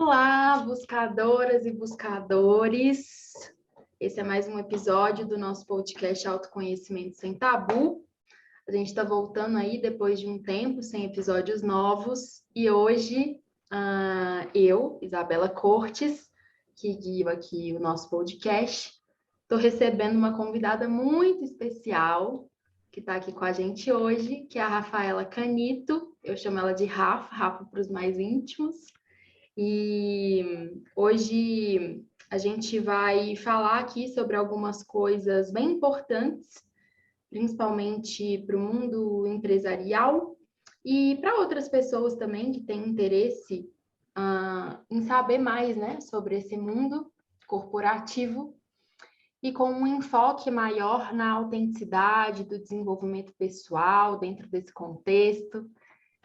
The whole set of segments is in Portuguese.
Olá, buscadoras e buscadores. Esse é mais um episódio do nosso podcast Autoconhecimento Sem Tabu. A gente está voltando aí depois de um tempo sem episódios novos e hoje eu, Isabela Cortes, que guio aqui o nosso podcast, estou recebendo uma convidada muito especial que está aqui com a gente hoje, que é a Rafaela Canito. Eu chamo ela de Rafa para os mais íntimos. E hoje a gente vai falar aqui sobre algumas coisas bem importantes, principalmente para o mundo empresarial e para outras pessoas também que têm interesse em saber mais, né, sobre esse mundo corporativo e com um enfoque maior na autenticidade do desenvolvimento pessoal dentro desse contexto.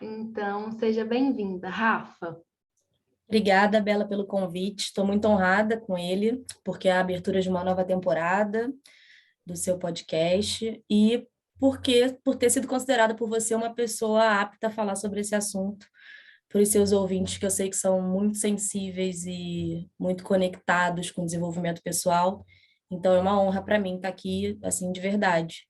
Então, seja bem-vinda, Rafa. Obrigada, Bela, pelo convite. Estou muito honrada com ele, porque é a abertura de uma nova temporada do seu podcast e por ter sido considerada por você uma pessoa apta a falar sobre esse assunto, para os seus ouvintes, que eu sei que são muito sensíveis e muito conectados com o desenvolvimento pessoal. Então, é uma honra para mim estar aqui, assim, de verdade.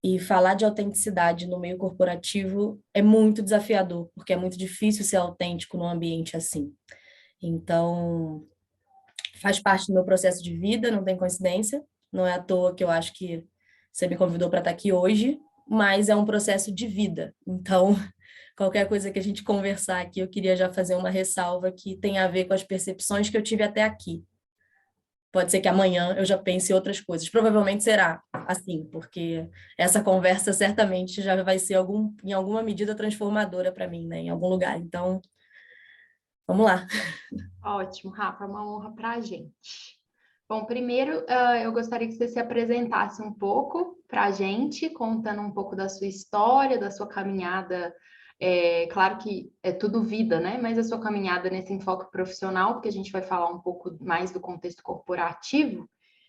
E falar de autenticidade no meio corporativo é muito desafiador, porque é muito difícil ser autêntico num ambiente assim. Então, faz parte do meu processo de vida, não tem coincidência. Não é à toa que eu acho que você me convidou para estar aqui hoje, mas é um processo de vida. Então, qualquer coisa que a gente conversar aqui, eu queria já fazer uma ressalva que tem a ver com as percepções que eu tive até aqui. Pode ser que amanhã eu já pense em outras coisas. Provavelmente será assim, porque essa conversa certamente já vai ser em alguma medida transformadora para mim, né? Em algum lugar. Então, vamos lá. Ótimo, Rafa, é uma honra para a gente. Bom, primeiro eu gostaria que você se apresentasse um pouco para a gente, contando um pouco da sua história, da sua caminhada. Claro que é tudo vida, né? Mas a sua caminhada nesse enfoque profissional, porque a gente vai falar um pouco mais do contexto corporativo.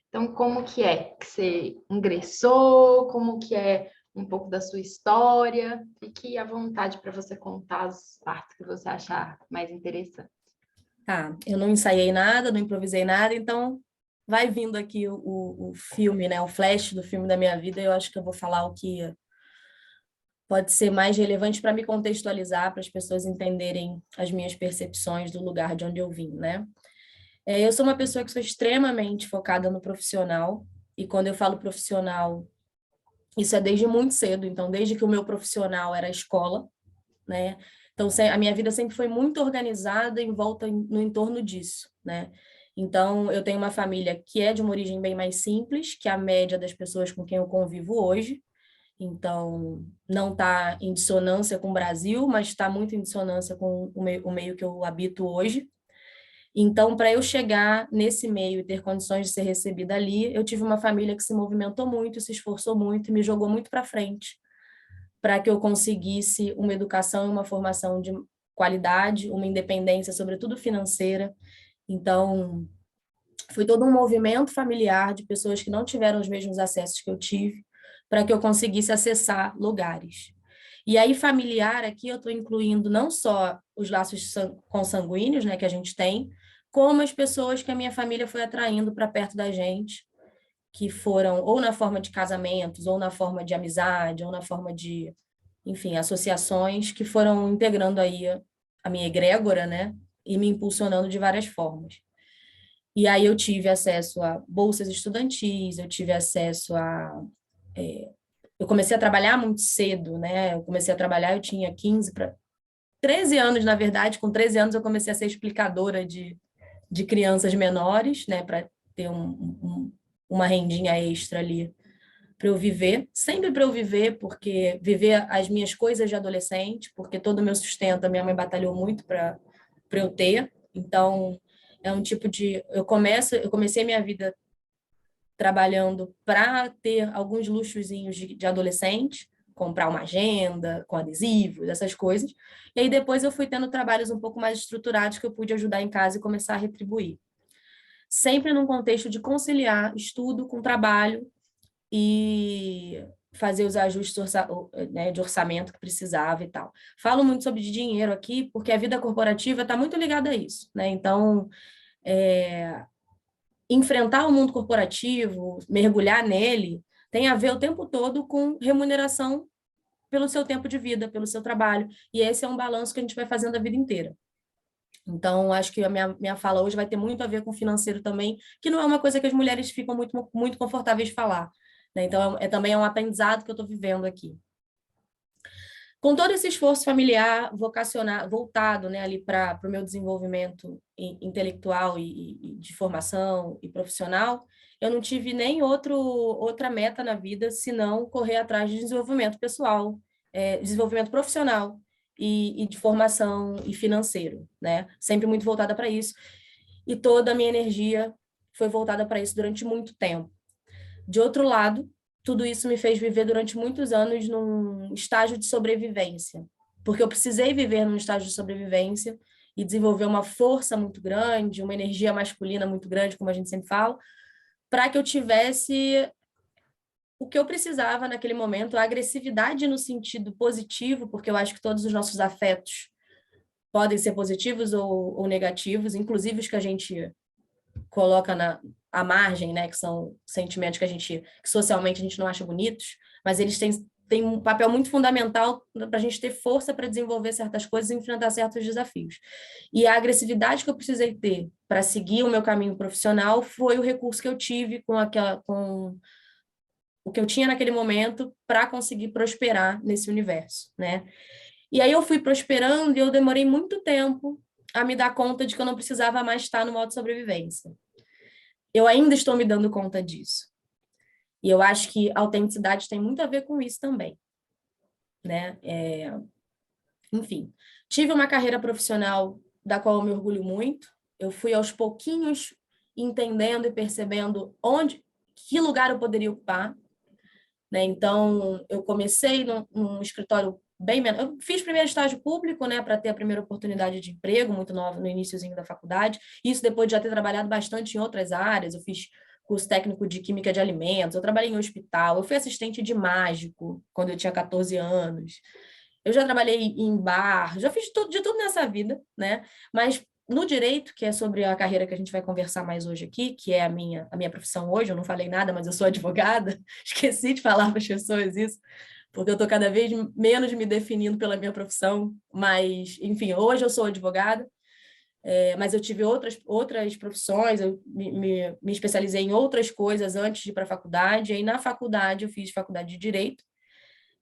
Então, como que é que você ingressou? Como que é um pouco da sua história? Fique à vontade para você contar as partes que você achar mais interessante. Tá, eu não ensaiei nada, não improvisei nada, então vai vindo aqui o filme, né? O flash do filme da minha vida, eu acho que eu vou falar o que pode ser mais relevante para me contextualizar, para as pessoas entenderem as minhas percepções do lugar de onde eu vim, né? Eu sou uma pessoa que sou extremamente focada no profissional, e quando eu falo profissional, isso é desde muito cedo, então desde que o meu profissional era a escola, né? Então a minha vida sempre foi muito organizada no entorno disso, né? Então eu tenho uma família que é de uma origem bem mais simples que a média das pessoas com quem eu convivo hoje. Então não está em dissonância com o Brasil, mas está muito em dissonância com o meio que eu habito hoje. Então, para eu chegar nesse meio e ter condições de ser recebida ali, eu tive uma família que se movimentou muito, se esforçou muito e me jogou muito para frente, para que eu conseguisse uma educação e uma formação de qualidade, uma independência, sobretudo financeira. Então, foi todo um movimento familiar de pessoas que não tiveram os mesmos acessos que eu tive, para que eu conseguisse acessar lugares. E aí, familiar, aqui eu estou incluindo não só os laços consanguíneos, né, que a gente tem, como as pessoas que a minha família foi atraindo para perto da gente, que foram ou na forma de casamentos, ou na forma de amizade, ou na forma de, enfim, associações que foram integrando aí a minha egrégora, né, e me impulsionando de várias formas. E aí eu tive acesso a bolsas estudantis, eu tive acesso a... eu comecei a trabalhar muito cedo, né? Eu comecei a trabalhar, eu tinha 15 para 13 anos, na verdade. Com 13 anos eu comecei a ser explicadora de crianças menores, né? Para ter uma rendinha extra ali para eu viver. Sempre para eu viver, porque viver as minhas coisas de adolescente, porque todo o meu sustento, a minha mãe batalhou muito para eu ter. Então, é um tipo de... Eu comecei minha vida trabalhando para ter alguns luxozinhos de adolescente, comprar uma agenda com adesivos, essas coisas. E aí depois eu fui tendo trabalhos um pouco mais estruturados que eu pude ajudar em casa e começar a retribuir. Sempre num contexto de conciliar estudo com trabalho e fazer os ajustes né, de orçamento que precisava e tal. Falo muito sobre dinheiro aqui, porque a vida corporativa está muito ligada a isso, né? Então, enfrentar o mundo corporativo, mergulhar nele, tem a ver o tempo todo com remuneração pelo seu tempo de vida, pelo seu trabalho. E esse é um balanço que a gente vai fazendo a vida inteira. Então, acho que a minha fala hoje vai ter muito a ver com o financeiro também, que não é uma coisa que as mulheres ficam muito confortáveis de falar, né? Então, também é um aprendizado que eu estou vivendo aqui. Com todo esse esforço familiar, vocacional, voltado, né, ali para o meu desenvolvimento intelectual e de formação e profissional, eu não tive nem outra meta na vida senão correr atrás de desenvolvimento pessoal, desenvolvimento profissional e de formação e financeiro, né? Sempre muito voltada para isso. E toda a minha energia foi voltada para isso durante muito tempo. De outro lado, tudo isso me fez viver durante muitos anos num estágio de sobrevivência, porque eu precisei viver num estágio de sobrevivência e desenvolver uma força muito grande, uma energia masculina muito grande, como a gente sempre fala, para que eu tivesse o que eu precisava naquele momento, a agressividade no sentido positivo, porque eu acho que todos os nossos afetos podem ser positivos ou negativos, inclusive os que a gente coloca à margem, né, que são sentimentos que socialmente a gente não acha bonitos, mas eles têm um papel muito fundamental para a gente ter força para desenvolver certas coisas e enfrentar certos desafios. E a agressividade que eu precisei ter para seguir o meu caminho profissional foi o recurso que eu tive com o que eu tinha naquele momento para conseguir prosperar nesse universo, né? E aí eu fui prosperando e eu demorei muito tempo a me dar conta de que eu não precisava mais estar no modo sobrevivência. Eu ainda estou me dando conta disso. E eu acho que a autenticidade tem muito a ver com isso também, né? Enfim, tive uma carreira profissional da qual eu me orgulho muito. Eu fui aos pouquinhos entendendo e percebendo que lugar eu poderia ocupar, né? Então, eu comecei num escritório bem menor. Eu fiz primeiro estágio público, né, para ter a primeira oportunidade de emprego, muito nova, no iniciozinho da faculdade. Isso depois de já ter trabalhado bastante em outras áreas. Eu fiz curso técnico de química de alimentos, eu trabalhei em hospital, eu fui assistente de mágico quando eu tinha 14 anos. Eu já trabalhei em bar, já fiz de tudo nessa vida, né? Mas no direito, que é sobre a carreira que a gente vai conversar mais hoje aqui, que é a minha profissão hoje, eu não falei nada, mas eu sou advogada, esqueci de falar para as pessoas isso, porque eu estou cada vez menos me definindo pela minha profissão, mas, enfim, hoje eu sou advogada, mas eu tive outras profissões, eu me especializei em outras coisas antes de ir para a faculdade, e aí na faculdade eu fiz faculdade de Direito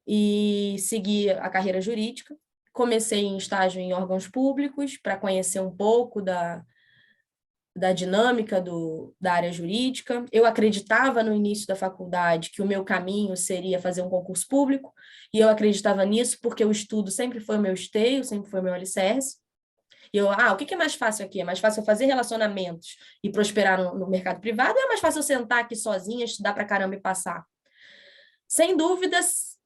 e segui a carreira jurídica. Comecei em estágio em órgãos públicos para conhecer um pouco da dinâmica da área jurídica. Eu acreditava no início da faculdade que o meu caminho seria fazer um concurso público, e eu acreditava nisso porque o estudo sempre foi o meu esteio, sempre foi o meu alicerce. E o que é mais fácil aqui? É mais fácil eu fazer relacionamentos e prosperar no mercado privado, ou é mais fácil eu sentar aqui sozinha, estudar pra caramba e passar? Sem dúvidas,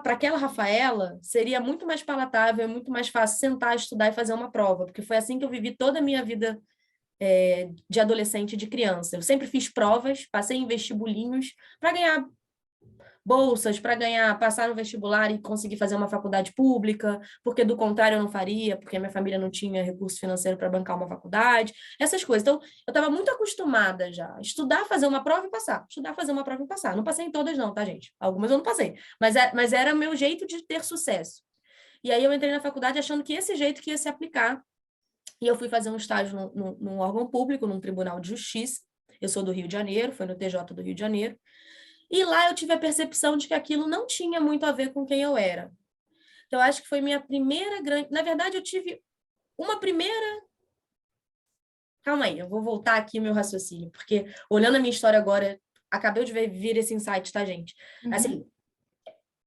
para aquela Rafaela, seria muito mais palatável, muito mais fácil sentar, estudar e fazer uma prova, porque foi assim que eu vivi toda a minha vida de adolescente e de criança. Eu sempre fiz provas, passei em vestibulinhos para ganhar bolsas, para passar no vestibular e conseguir fazer uma faculdade pública, porque do contrário eu não faria, porque minha família não tinha recurso financeiro para bancar uma faculdade, essas coisas. Então, eu estava muito acostumada já a estudar, fazer uma prova e passar, estudar, fazer uma prova e passar. Não passei em todas não, tá, gente? Algumas eu não passei, mas era o meu jeito de ter sucesso. E aí eu entrei na faculdade achando que esse jeito que ia se aplicar, e eu fui fazer um estágio num órgão público, num tribunal de justiça. Eu sou do Rio de Janeiro, foi no TJ do Rio de Janeiro. E lá eu tive a percepção de que aquilo não tinha muito a ver com quem eu era. Então, eu acho que foi minha primeira grande... Na verdade, eu tive uma primeira... Calma aí, eu vou voltar aqui o meu raciocínio, porque olhando a minha história agora, acabei de vir esse insight, tá, gente? Assim,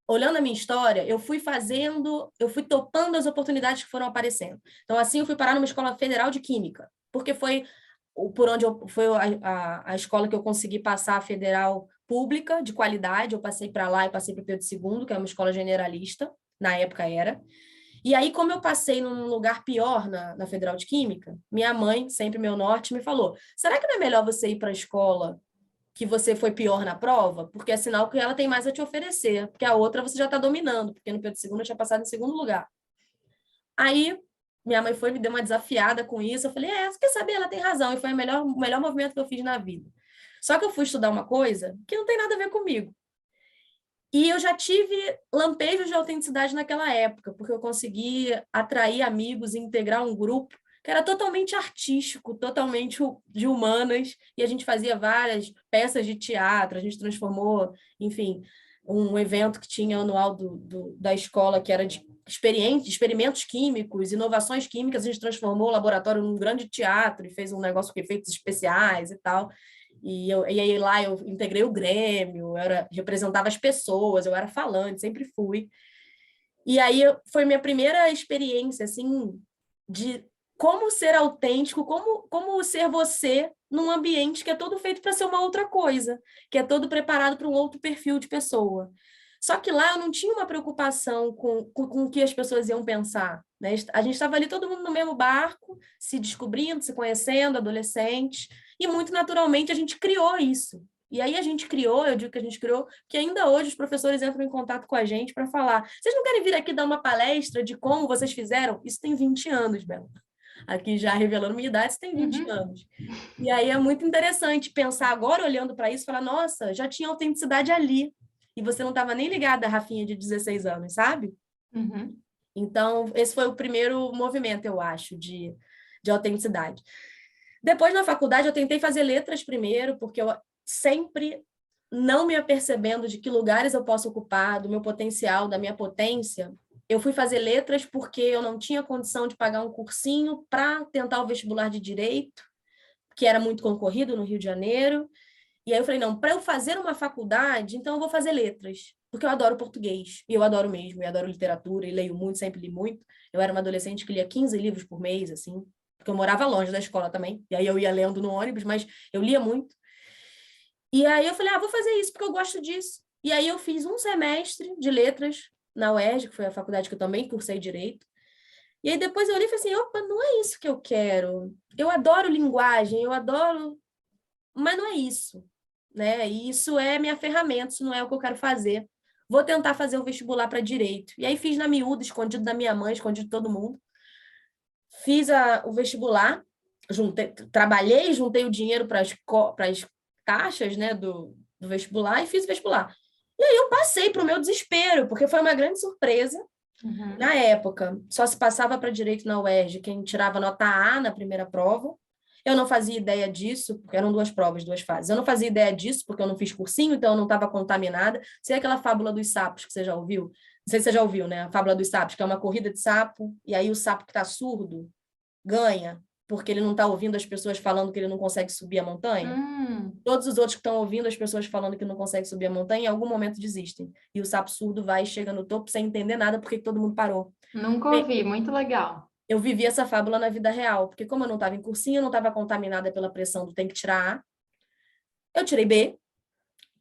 olhando a minha história, eu fui topando as oportunidades que foram aparecendo. Então, assim, eu fui parar numa escola federal de química, porque foi a escola que eu consegui passar a federal pública, de qualidade. Eu passei para lá e passei para o Pedro II, que é uma escola generalista, na época era. E aí, como eu passei num lugar pior na Federal de Química, minha mãe, sempre meu norte, me falou: será que não é melhor você ir para a escola que você foi pior na prova, porque é sinal que ela tem mais a te oferecer, porque a outra você já está dominando, porque no Pedro II eu tinha passado em segundo lugar. Aí minha mãe foi me deu uma desafiada com isso, eu falei, você quer saber? Ela tem razão, e foi o melhor movimento que eu fiz na vida. Só que eu fui estudar uma coisa que não tem nada a ver comigo. E eu já tive lampejos de autenticidade naquela época, porque eu consegui atrair amigos e integrar um grupo que era totalmente artístico, totalmente de humanas, e a gente fazia várias peças de teatro, a gente transformou, enfim, um evento que tinha anual da escola, que era de experimentos químicos, inovações químicas, a gente transformou o laboratório num grande teatro e fez um negócio com efeitos especiais e tal. E aí lá eu integrei o Grêmio, representava as pessoas, eu era falante, sempre fui. E aí foi minha primeira experiência, assim, de como ser autêntico, como ser você num ambiente que é todo feito para ser uma outra coisa, que é todo preparado para um outro perfil de pessoa. Só que lá eu não tinha uma preocupação com o que as pessoas iam pensar, né? A gente estava ali todo mundo no mesmo barco, se descobrindo, se conhecendo, adolescentes, e muito naturalmente a gente criou isso. E aí a gente criou, eu digo que a gente criou, que ainda hoje os professores entram em contato com a gente para falar, vocês não querem vir aqui dar uma palestra de como vocês fizeram? Isso tem 20 anos, Bela. Aqui já revelando minha idade, isso tem 20 anos. E aí é muito interessante pensar agora, olhando para isso, falar, nossa, já tinha autenticidade ali. E você não estava nem ligada à Rafinha de 16 anos, sabe? Uhum. Então, esse foi o primeiro movimento, eu acho, de autenticidade. Depois, na faculdade, eu tentei fazer letras primeiro, porque eu sempre não me apercebendo de que lugares eu posso ocupar, do meu potencial, da minha potência, eu fui fazer letras porque eu não tinha condição de pagar um cursinho para tentar o vestibular de Direito, que era muito concorrido no Rio de Janeiro. E aí eu falei, não, para eu fazer uma faculdade, então eu vou fazer letras, porque eu adoro português, e eu adoro mesmo, e adoro literatura, e leio muito, sempre li muito. Eu era uma adolescente que lia 15 livros por mês, assim, porque eu morava longe da escola também, e aí eu ia lendo no ônibus, mas eu lia muito. E aí eu falei, vou fazer isso porque eu gosto disso. E aí eu fiz um semestre de letras na UERJ, que foi a faculdade que eu também cursei direito. E aí depois eu olhei e falei assim, opa, não é isso que eu quero. Eu adoro linguagem, eu adoro, mas não é isso, né? E isso é minha ferramenta, isso não é o que eu quero fazer. Vou tentar fazer o vestibular para direito. E aí fiz na miúda, escondido da minha mãe, escondido de todo mundo. Fiz o vestibular, trabalhei, juntei o dinheiro para as taxas, né, do vestibular e fiz o vestibular. E aí eu passei para o meu desespero, porque foi uma grande surpresa. Uhum. Na época, só se passava para direito na UERJ quem tirava nota A na primeira prova. Eu não fazia ideia disso, porque eram 2 provas, 2 fases. Eu não fazia ideia disso, porque eu não fiz cursinho, então eu não estava contaminada. Sei aquela fábula dos sapos que você já ouviu? Não sei se você já ouviu, né? A fábula dos sapos, que é uma corrida de sapo, e aí o sapo que está surdo ganha, porque ele não está ouvindo as pessoas falando que ele não consegue subir a montanha. Todos os outros que estão ouvindo as pessoas falando que não consegue subir a montanha, em algum momento desistem. E o sapo surdo vai e chega no topo sem entender nada porque todo mundo parou. Nunca ouvi, muito legal. Eu vivi essa fábula na vida real, porque como eu não estava em cursinho, eu não estava contaminada pela pressão do tem que tirar A, eu tirei B,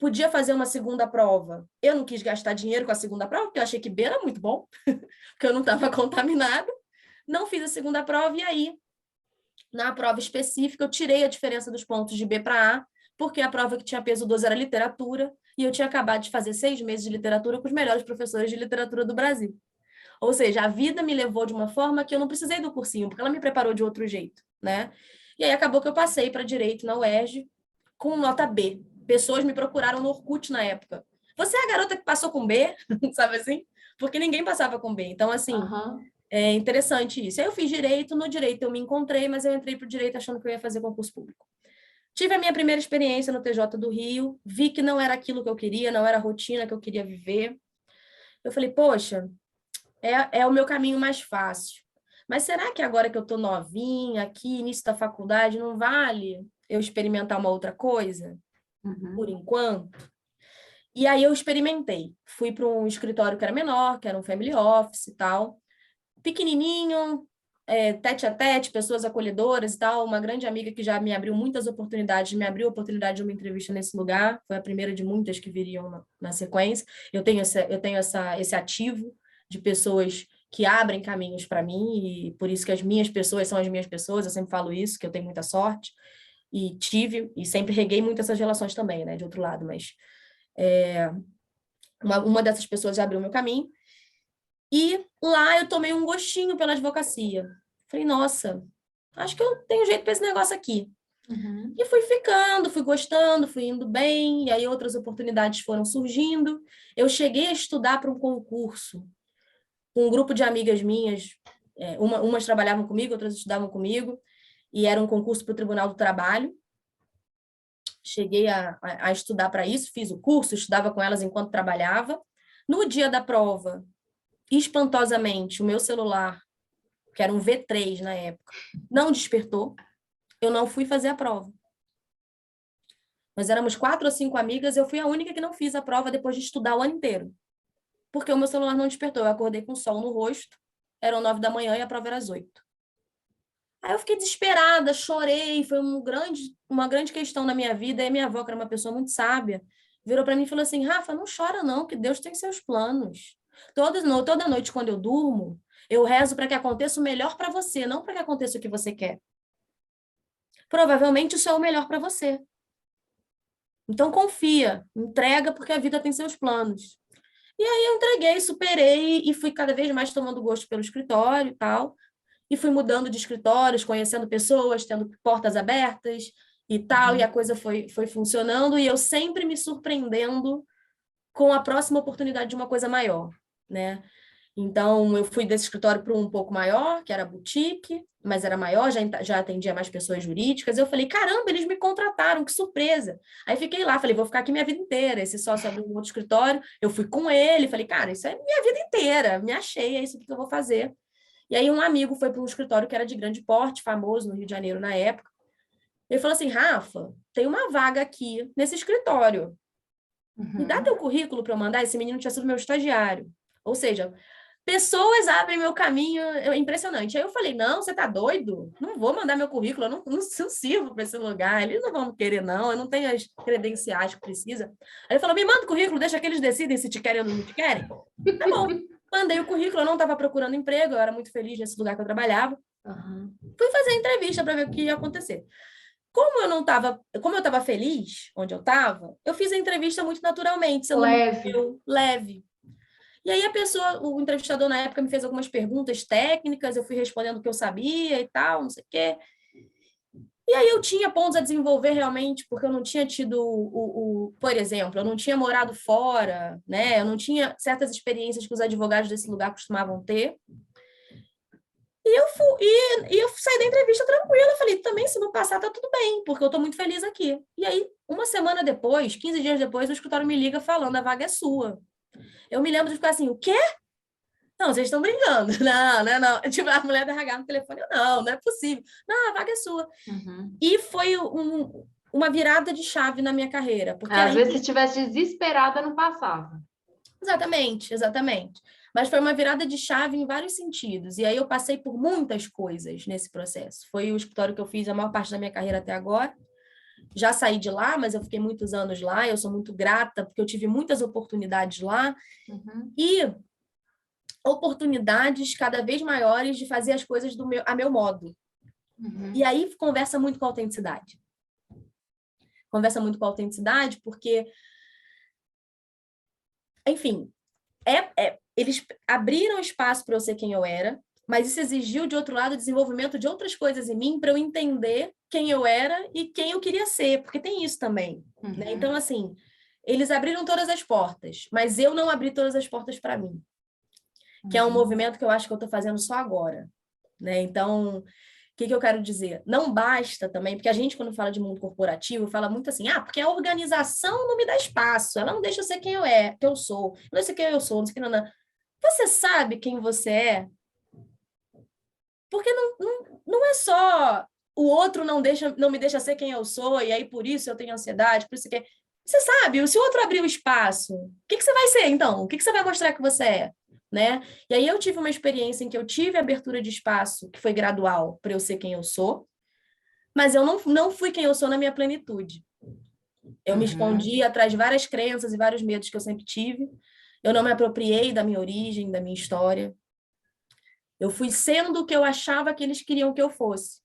podia fazer uma segunda prova. Eu não quis gastar dinheiro com a segunda prova, porque eu achei que B era muito bom, porque eu não estava contaminada. Não fiz a segunda prova, e aí, na prova específica, eu tirei a diferença dos pontos de B para A, porque a prova que tinha peso 12 era literatura, e eu tinha acabado de fazer 6 meses de literatura com os melhores professores de literatura do Brasil. Ou seja, a vida me levou de uma forma que eu não precisei do cursinho, porque ela me preparou de outro jeito, né? E aí acabou que eu passei para direito na UERJ com nota B. Pessoas me procuraram no Orkut na época. Você é a garota que passou com B? Sabe assim? Porque ninguém passava com B. Então, assim, é interessante isso. Aí eu fiz direito, no direito eu me encontrei, mas eu entrei para o direito achando que eu ia fazer concurso público. Tive a minha primeira experiência no TJ do Rio, vi que não era aquilo que eu queria, não era a rotina que eu queria viver. Eu falei, poxa, é o meu caminho mais fácil. Mas será que agora que eu estou novinha, aqui, início da faculdade, não vale eu experimentar uma outra coisa? Por enquanto? E aí eu experimentei. Fui para um escritório que era menor, que era um family office e tal. Pequenininho, tete a tete, pessoas acolhedoras e tal. Uma grande amiga que já me abriu muitas oportunidades, me abriu a oportunidade de uma entrevista nesse lugar. Foi a primeira de muitas que viriam na sequência. Eu tenho esse ativo de pessoas que abrem caminhos para mim, e por isso que as minhas pessoas são as minhas pessoas, eu sempre falo isso, que eu tenho muita sorte. e tive, e sempre reguei muito essas relações também, né, de outro lado, mas é, uma dessas pessoas já abriu meu caminho, e lá eu tomei um gostinho pela advocacia. Falei, nossa, acho que eu tenho jeito para esse negócio aqui. Uhum. E fui ficando, fui gostando, fui indo bem, e aí outras oportunidades foram surgindo. Eu cheguei a estudar para um concurso com um grupo de amigas minhas, umas trabalhavam comigo, outras estudavam comigo, e era um concurso para o Tribunal do Trabalho. Cheguei a estudar para isso, fiz o curso, estudava com elas enquanto trabalhava. No dia da prova, espantosamente, o meu celular, que era um V3 na época, não despertou. Eu não fui fazer a prova. Nós éramos 4 ou 5 amigas, eu fui a única que não fiz a prova depois de estudar o ano inteiro. Porque o meu celular não despertou. Eu acordei com sol no rosto, eram 9 da manhã e a prova era às 8. Aí eu fiquei desesperada, chorei, foi uma grande questão na minha vida. E minha avó, que era uma pessoa muito sábia, virou para mim e falou assim: Rafa, não chora não, que Deus tem seus planos. Toda noite, quando eu durmo, eu rezo para que aconteça o melhor para você, não para que aconteça o que você quer. Provavelmente isso é o melhor para você. Então confia, entrega, porque a vida tem seus planos. E aí eu entreguei, superei e fui cada vez mais tomando gosto pelo escritório e tal. E fui mudando de escritórios, conhecendo pessoas, tendo portas abertas e tal, e a Uhum. coisa foi funcionando, e eu sempre me surpreendendo com a próxima oportunidade de uma coisa maior, né? Então, eu fui desse escritório para um pouco maior, que era boutique, mas era maior, já atendia mais pessoas jurídicas. Eu falei, caramba, eles me contrataram, que surpresa. Aí fiquei lá, falei, vou ficar aqui minha vida inteira. Esse sócio abriu um outro escritório, eu fui com ele, falei, cara, isso é minha vida inteira, me achei, é isso que eu vou fazer. E aí um amigo foi para um escritório que era de grande porte, famoso no Rio de Janeiro na época. Ele falou assim, Rafa, tem uma vaga aqui nesse escritório. Me dá teu Uhum. currículo para eu mandar? Esse menino tinha sido meu estagiário. Ou seja, pessoas abrem meu caminho, é impressionante. Aí eu falei, não, você tá doido? Não vou mandar meu currículo, eu não sirvo para esse lugar. Eles não vão querer, não, eu não tenho as credenciais que precisa. Aí ele falou, me manda o currículo, deixa que eles decidem se te querem ou não te querem. Tá bom. Mandei o currículo, eu não estava procurando emprego, eu era muito feliz nesse lugar que eu trabalhava. Uhum. Fui fazer a entrevista para ver o que ia acontecer. Como eu estava feliz onde eu estava, eu fiz a entrevista muito naturalmente, sendo muito Leve. leve. E aí o entrevistador na época me fez algumas perguntas técnicas, eu fui respondendo o que eu sabia e tal, não sei o quê. E aí eu tinha pontos a desenvolver realmente, porque eu não tinha tido por exemplo, eu não tinha morado fora, né? Eu não tinha certas experiências que os advogados desse lugar costumavam ter. E eu saí da entrevista tranquila. Falei, também, se não passar, tá tudo bem, porque eu tô muito feliz aqui. E aí, uma semana depois, 15 dias depois, o escritório me liga falando, a vaga é sua. Eu me lembro de ficar assim, o quê? Não, vocês estão brincando. Não, não, não. Tipo, a mulher da RH no telefone, não, não é possível. Não, a vaga é sua. Uhum. E foi uma virada de chave na minha carreira, porque Às aí, vezes, se estivesse desesperada, não passava. exatamente, exatamente. Mas foi uma virada de chave em vários sentidos. E aí eu passei por muitas coisas nesse processo. Foi o escritório que eu fiz a maior parte da minha carreira até agora. Já saí de lá, mas eu fiquei muitos anos lá. Eu sou muito grata, porque eu tive muitas oportunidades lá. Uhum. E oportunidades cada vez maiores de fazer as coisas a meu modo. E Uhum. aí conversa muito com a autenticidade. Conversa muito com a autenticidade, porque, enfim, eles abriram espaço para eu ser quem eu era, mas isso exigiu, de outro lado, o desenvolvimento de outras coisas em mim para eu entender quem eu era e quem eu queria ser, porque tem isso também. Né? Então, Uhum. assim, eles abriram todas as portas, mas eu não abri todas as portas para mim, que é um Uhum. movimento que eu acho que eu estou fazendo só agora. Né? Então, o que eu quero dizer? Não basta também, porque a gente, quando fala de mundo corporativo, fala muito assim, porque a organização não me dá espaço, ela não deixa eu ser quem eu sou, não sei quem eu sou, não sei quem não. Você sabe quem você é? Porque não é só o outro não me deixa ser quem eu sou, e aí por isso eu tenho ansiedade, por isso que. Você sabe, se o outro abrir o espaço, o que você vai ser então? O que você vai mostrar que você é? Né? E aí eu tive uma experiência em que eu tive abertura de espaço, que foi gradual, para eu ser quem eu sou, mas eu não fui quem eu sou na minha plenitude. Eu me Uhum. escondi atrás de várias crenças e vários medos que eu sempre tive. Eu não me apropriei da minha origem, da minha história. Eu fui sendo o que eu achava que eles queriam que eu fosse.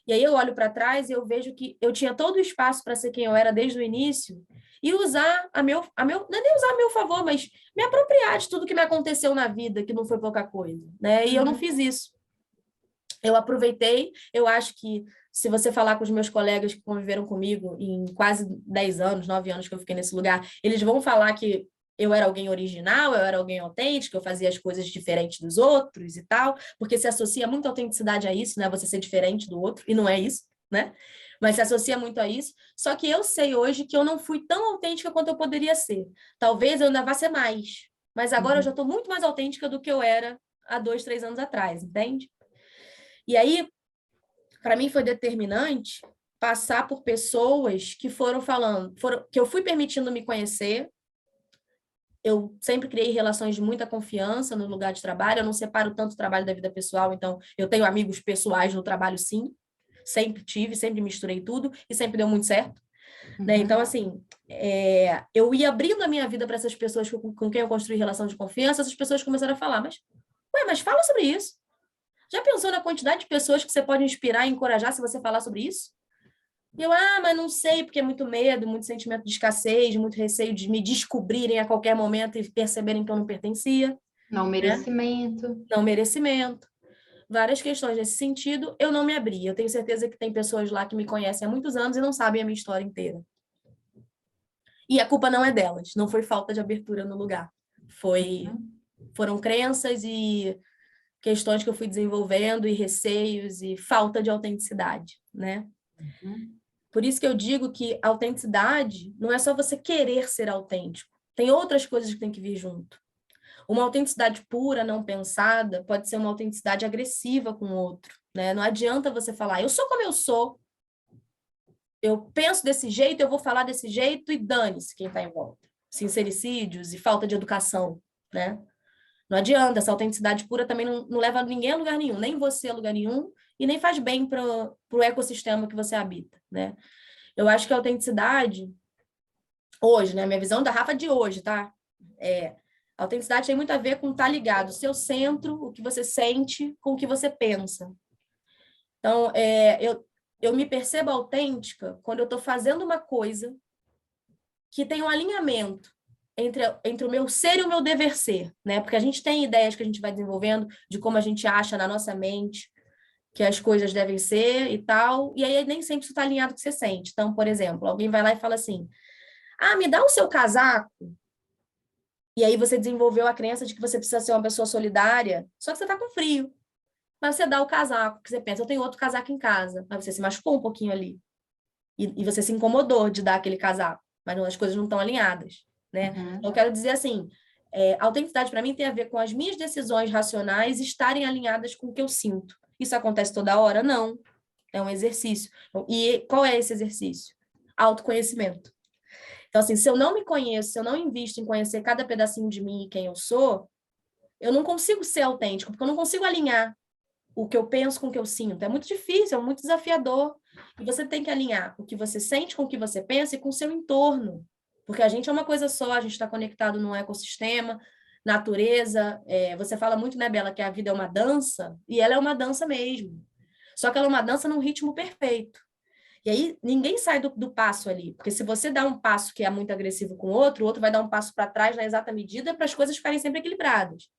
E aí eu olho para trás e eu vejo que eu tinha todo o espaço para ser quem eu era desde o início e usar não é nem usar a meu favor, mas me apropriar de tudo que me aconteceu na vida, que não foi pouca coisa, né? E eu não fiz isso. Eu aproveitei, eu acho que se você falar com os meus colegas que conviveram comigo em quase 10 anos, 9 anos que eu fiquei nesse lugar, eles vão falar que eu era alguém original, eu era alguém autêntico, eu fazia as coisas diferentes dos outros e tal, porque se associa muito a autenticidade a isso, né? Você ser diferente do outro, e não é isso, né? Mas se associa muito a isso. Só que eu sei hoje que eu não fui tão autêntica quanto eu poderia ser. Talvez eu ainda vá ser mais. Mas agora eu já estou muito mais autêntica do que eu era há 2, 3 anos atrás, entende? E aí, para mim foi determinante passar por pessoas que foram falando, que eu fui permitindo me conhecer. Eu sempre criei relações de muita confiança no lugar de trabalho, eu não separo tanto o trabalho da vida pessoal, então eu tenho amigos pessoais no trabalho, sim, sempre tive, sempre misturei tudo e sempre deu muito certo. Né? Então, assim, eu ia abrindo a minha vida para essas pessoas com quem eu construí relação de confiança, essas pessoas começaram a falar, mas fala sobre isso. Já pensou na quantidade de pessoas que você pode inspirar e encorajar se você falar sobre isso? E eu, mas não sei, porque é muito medo, muito sentimento de escassez, muito receio de me descobrirem a qualquer momento e perceberem que eu não pertencia. Não Né? merecimento. Não merecimento. Várias questões nesse sentido, eu não me abri. Eu tenho certeza que tem pessoas lá que me conhecem há muitos anos e não sabem a minha história inteira. E a culpa não é delas, não foi falta de abertura no lugar. Foram crenças e questões que eu fui desenvolvendo e receios e falta de autenticidade, né? Por isso que eu digo que autenticidade não é só você querer ser autêntico. Tem outras coisas que tem que vir junto. Uma autenticidade pura, não pensada, pode ser uma autenticidade agressiva com o outro, né? Não adianta você falar, eu sou como eu sou, eu penso desse jeito, eu vou falar desse jeito e dane-se quem está em volta. Sincericídios e falta de educação, né? Não adianta, essa autenticidade pura também não leva ninguém a lugar nenhum, nem você a lugar nenhum, e nem faz bem para o ecossistema que você habita, né? Eu acho que a autenticidade, hoje, né? Minha visão da Rafa de hoje, tá? A autenticidade tem muito a ver com estar ligado, o seu centro, o que você sente, com o que você pensa. Então, eu me percebo autêntica quando eu estou fazendo uma coisa que tem um alinhamento entre o meu ser e o meu dever ser, né? Porque a gente tem ideias que a gente vai desenvolvendo de como a gente acha na nossa mente que as coisas devem ser e tal, e aí nem sempre isso está alinhado com o que você sente. Então, por exemplo, alguém vai lá e fala assim, me dá o seu casaco, e aí você desenvolveu a crença de que você precisa ser uma pessoa solidária, só que você está com frio. Mas você dá o casaco, que você pensa, eu tenho outro casaco em casa, mas você se machucou um pouquinho ali. E você se incomodou de dar aquele casaco, mas as coisas não estão alinhadas, né? Eu quero dizer assim, a autenticidade para mim tem a ver com as minhas decisões racionais estarem alinhadas com o que eu sinto. Isso acontece toda hora? Não. É um exercício. E qual é esse exercício? Autoconhecimento. Então, assim, se eu não me conheço, se eu não invisto em conhecer cada pedacinho de mim e quem eu sou, eu não consigo ser autêntico, porque eu não consigo alinhar o que eu penso com o que eu sinto. É muito difícil, é muito desafiador. E você tem que alinhar o que você sente com o que você pensa e com o seu entorno. Porque a gente é uma coisa só, a gente está conectado num ecossistema, natureza. Você fala muito, né, Bela, que a vida é uma dança, e ela é uma dança mesmo. Só que ela é uma dança num ritmo perfeito. E aí ninguém sai do passo ali, porque se você dá um passo que é muito agressivo com o outro vai dar um passo para trás na exata medida para as coisas ficarem sempre equilibradas.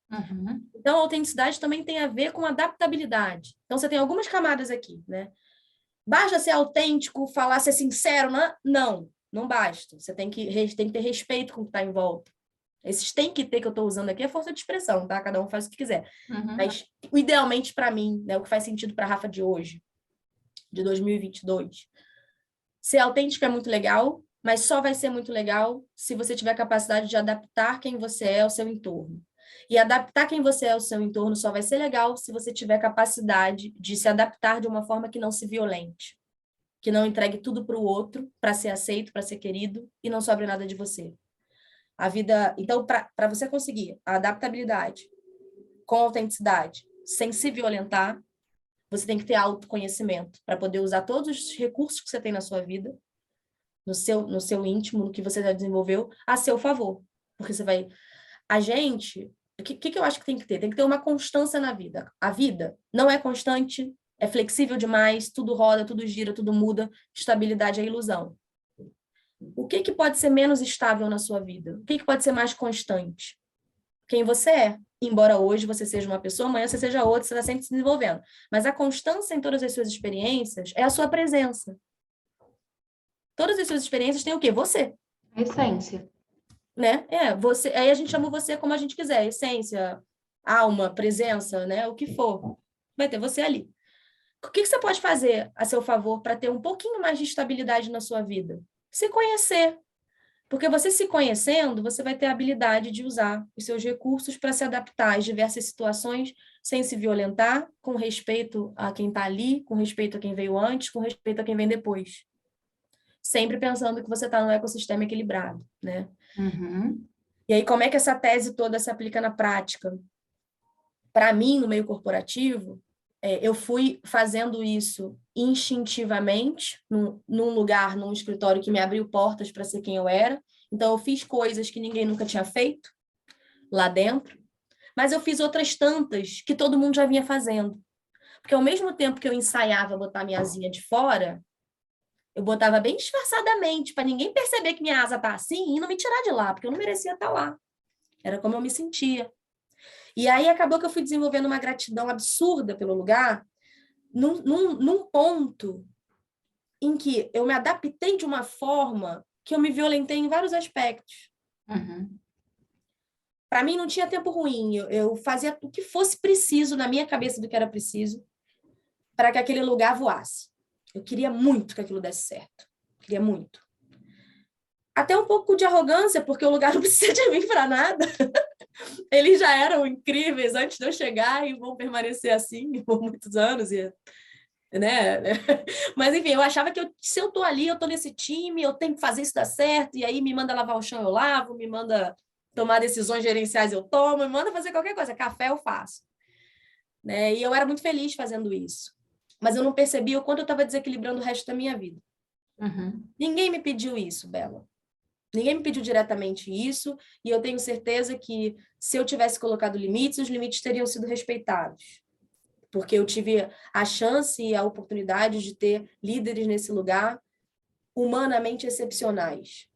Então, a autenticidade também tem a ver com adaptabilidade. Então, você tem algumas camadas aqui, né? Basta ser autêntico, falar, ser sincero? Não basta. Você tem que ter respeito com o que está em volta. Esses tem que ter que eu estou usando aqui é força de expressão, tá? Cada um faz o que quiser. Mas, idealmente, para mim, né, o que faz sentido para a Rafa de hoje, de 2022, ser autêntico é muito legal, mas só vai ser muito legal se você tiver a capacidade de adaptar quem você é ao seu entorno. E adaptar quem você é ao seu entorno só vai ser legal se você tiver capacidade de se adaptar de uma forma que não se violente, que não entregue tudo para o outro, para ser aceito, para ser querido, e não sobre nada de você. A vida, então, para você conseguir a adaptabilidade com autenticidade, sem se violentar, você tem que ter autoconhecimento para poder usar todos os recursos que você tem na sua vida, no seu íntimo, no que você já desenvolveu, a seu favor. Porque você vai... A gente... O que eu acho que tem que ter? Tem que ter uma constância na vida. A vida não é constante É flexível demais, tudo roda, tudo gira, tudo muda, estabilidade é ilusão. O que que pode ser menos estável na sua vida? O que que pode ser mais constante? Quem você é. Embora hoje você seja uma pessoa, amanhã você seja outra, você está sempre se desenvolvendo. Mas a constância em todas as suas experiências é a sua presença. Todas as suas experiências têm o quê? Você. Essência. Né? Você. Aí a gente chama você como a gente quiser. Essência, alma, presença, né? O que for. Vai ter você ali. O que que você pode fazer a seu favor para ter um pouquinho mais de estabilidade na sua vida? Se conhecer. Porque você se conhecendo, você vai ter a habilidade de usar os seus recursos para se adaptar às diversas situações sem se violentar, com respeito a quem está ali, com respeito a quem veio antes, com respeito a quem vem depois. Sempre pensando que você está num ecossistema equilibrado, né? Uhum. E aí, como é que essa tese toda se aplica na prática? Para mim, no meio corporativo, eu fui fazendo isso instintivamente, num lugar, num escritório que me abriu portas para ser quem eu era. Então, eu fiz coisas que ninguém nunca tinha feito lá dentro, mas eu fiz outras tantas que todo mundo já vinha fazendo. Porque ao mesmo tempo que eu ensaiava botar minha asinha de fora, eu botava bem disfarçadamente, para ninguém perceber que minha asa tá assim e não me tirar de lá, porque eu não merecia estar lá. Era como eu me sentia. E aí acabou que eu fui desenvolvendo uma gratidão absurda pelo lugar, num ponto em que eu me adaptei de uma forma que eu me violentei em vários aspectos. Uhum. Para mim não tinha tempo ruim, eu fazia o que fosse preciso na minha cabeça do que era preciso para que aquele lugar voasse. Eu queria muito que aquilo desse certo. Queria muito. Até um pouco de arrogância, porque o lugar não precisa de mim para nada. Eles já eram incríveis antes de eu chegar e vão permanecer assim por muitos anos. Né? Mas, enfim, eu achava que se eu tô ali, eu tô nesse time, eu tenho que fazer isso dar certo, e aí me manda lavar o chão, eu lavo, me manda tomar decisões gerenciais, eu tomo, me manda fazer qualquer coisa, café eu faço. Né? E eu era muito feliz fazendo isso. Mas eu não percebia o quanto eu estava desequilibrando o resto da minha vida. Uhum. Ninguém me pediu isso, Bela. Ninguém me pediu diretamente isso, e eu tenho certeza que se eu tivesse colocado limites, os limites teriam sido respeitados. Porque eu tive a chance e a oportunidade de ter líderes nesse lugar humanamente excepcionais.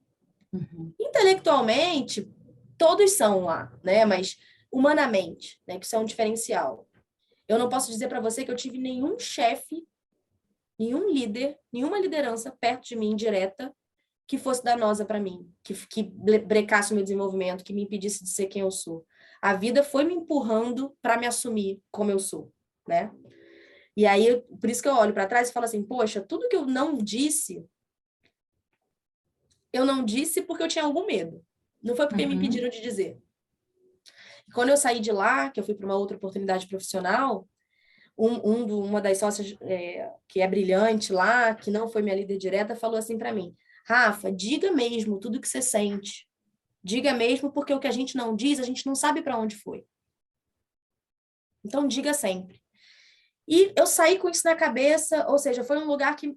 Uhum. Intelectualmente, todos são lá, né? Mas humanamente, né? Que isso é um diferencial. Eu não posso dizer para você que eu tive nenhum chefe, nenhum líder, nenhuma liderança perto de mim, direta, que fosse danosa para mim, que brecasse o meu desenvolvimento, que me impedisse de ser quem eu sou. A vida foi me empurrando para me assumir como eu sou, né? E aí, por isso que eu olho para trás e falo assim, poxa, tudo que eu não disse porque eu tinha algum medo. Não foi porque me impediram de dizer. E quando eu saí de lá, que eu fui para uma outra oportunidade profissional, uma das sócias que é brilhante lá, que não foi minha líder direta, falou assim para mim, Rafa, diga mesmo tudo que você sente. Diga mesmo, porque o que a gente não diz, a gente não sabe para onde foi. Então, diga sempre. E eu saí com isso na cabeça, ou seja, foi um lugar que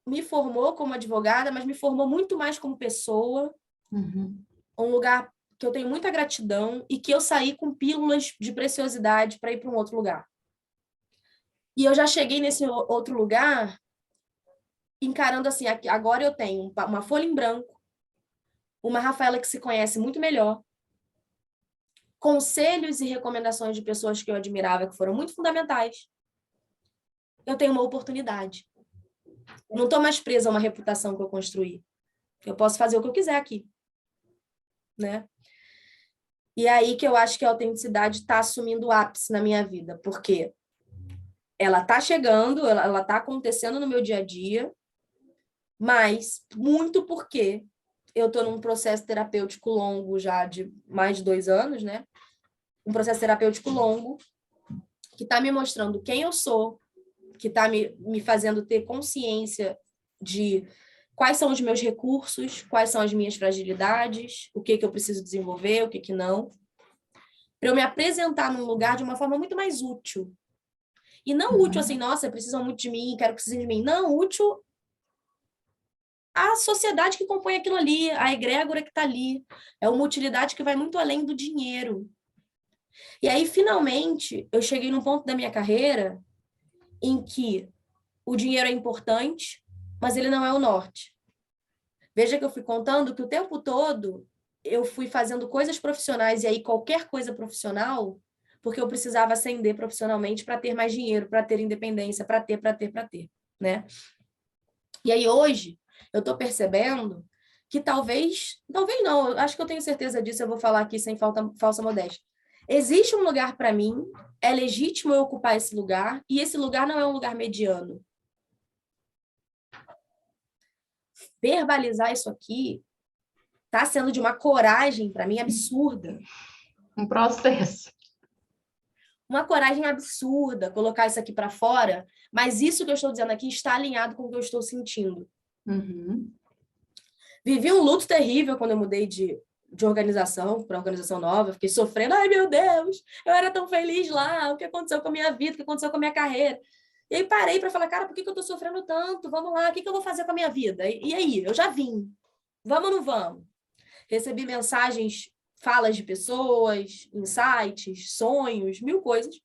me formou como advogada, mas me formou muito mais como pessoa. Uhum. Um lugar que eu tenho muita gratidão e que eu saí com pílulas de preciosidade para ir para um outro lugar. E eu já cheguei nesse outro lugar encarando assim, agora eu tenho uma folha em branco, uma Rafaela que se conhece muito melhor, conselhos e recomendações de pessoas que eu admirava que foram muito fundamentais. Eu tenho uma oportunidade. Eu não estou mais presa a uma reputação que eu construí. Eu posso fazer o que eu quiser aqui, né? E aí que eu acho que a autenticidade está assumindo o ápice na minha vida, porque ela está chegando, ela está acontecendo no meu dia a dia, mas muito porque eu estou num processo terapêutico longo já de mais de 2 anos, né? Um processo terapêutico longo que está me mostrando quem eu sou, que está me fazendo ter consciência de quais são os meus recursos, quais são as minhas fragilidades, o que eu preciso desenvolver, o que não, para eu me apresentar num lugar de uma forma muito mais útil. E não útil assim, nossa, precisam muito de mim, quero que precisem de mim. Não, útil à sociedade que compõe aquilo ali, a egrégora que está ali. É uma utilidade que vai muito além do dinheiro. E aí, finalmente, eu cheguei num ponto da minha carreira em que o dinheiro é importante, mas ele não é o norte. Veja que eu fui contando que o tempo todo eu fui fazendo coisas profissionais, e aí qualquer coisa profissional, porque eu precisava ascender profissionalmente para ter mais dinheiro, para ter independência, para ter, né? E aí hoje eu estou percebendo que talvez não, eu acho que eu tenho certeza disso, eu vou falar aqui sem falsa modéstia. Existe um lugar para mim, é legítimo eu ocupar esse lugar, e esse lugar não é um lugar mediano. Verbalizar isso aqui está sendo de uma coragem, para mim, absurda. Um processo. Uma coragem absurda colocar isso aqui para fora, mas isso que eu estou dizendo aqui está alinhado com o que eu estou sentindo. Uhum. Vivi um luto terrível quando eu mudei de organização para organização nova. Fiquei sofrendo. Ai, meu Deus, eu era tão feliz lá. O que aconteceu com a minha vida? O que aconteceu com a minha carreira? E aí parei para falar, cara, por que eu estou sofrendo tanto? Vamos lá, o que eu vou fazer com a minha vida? E aí, eu já vim. Vamos ou não vamos? Recebi mensagens, falas de pessoas, insights, sonhos, mil coisas.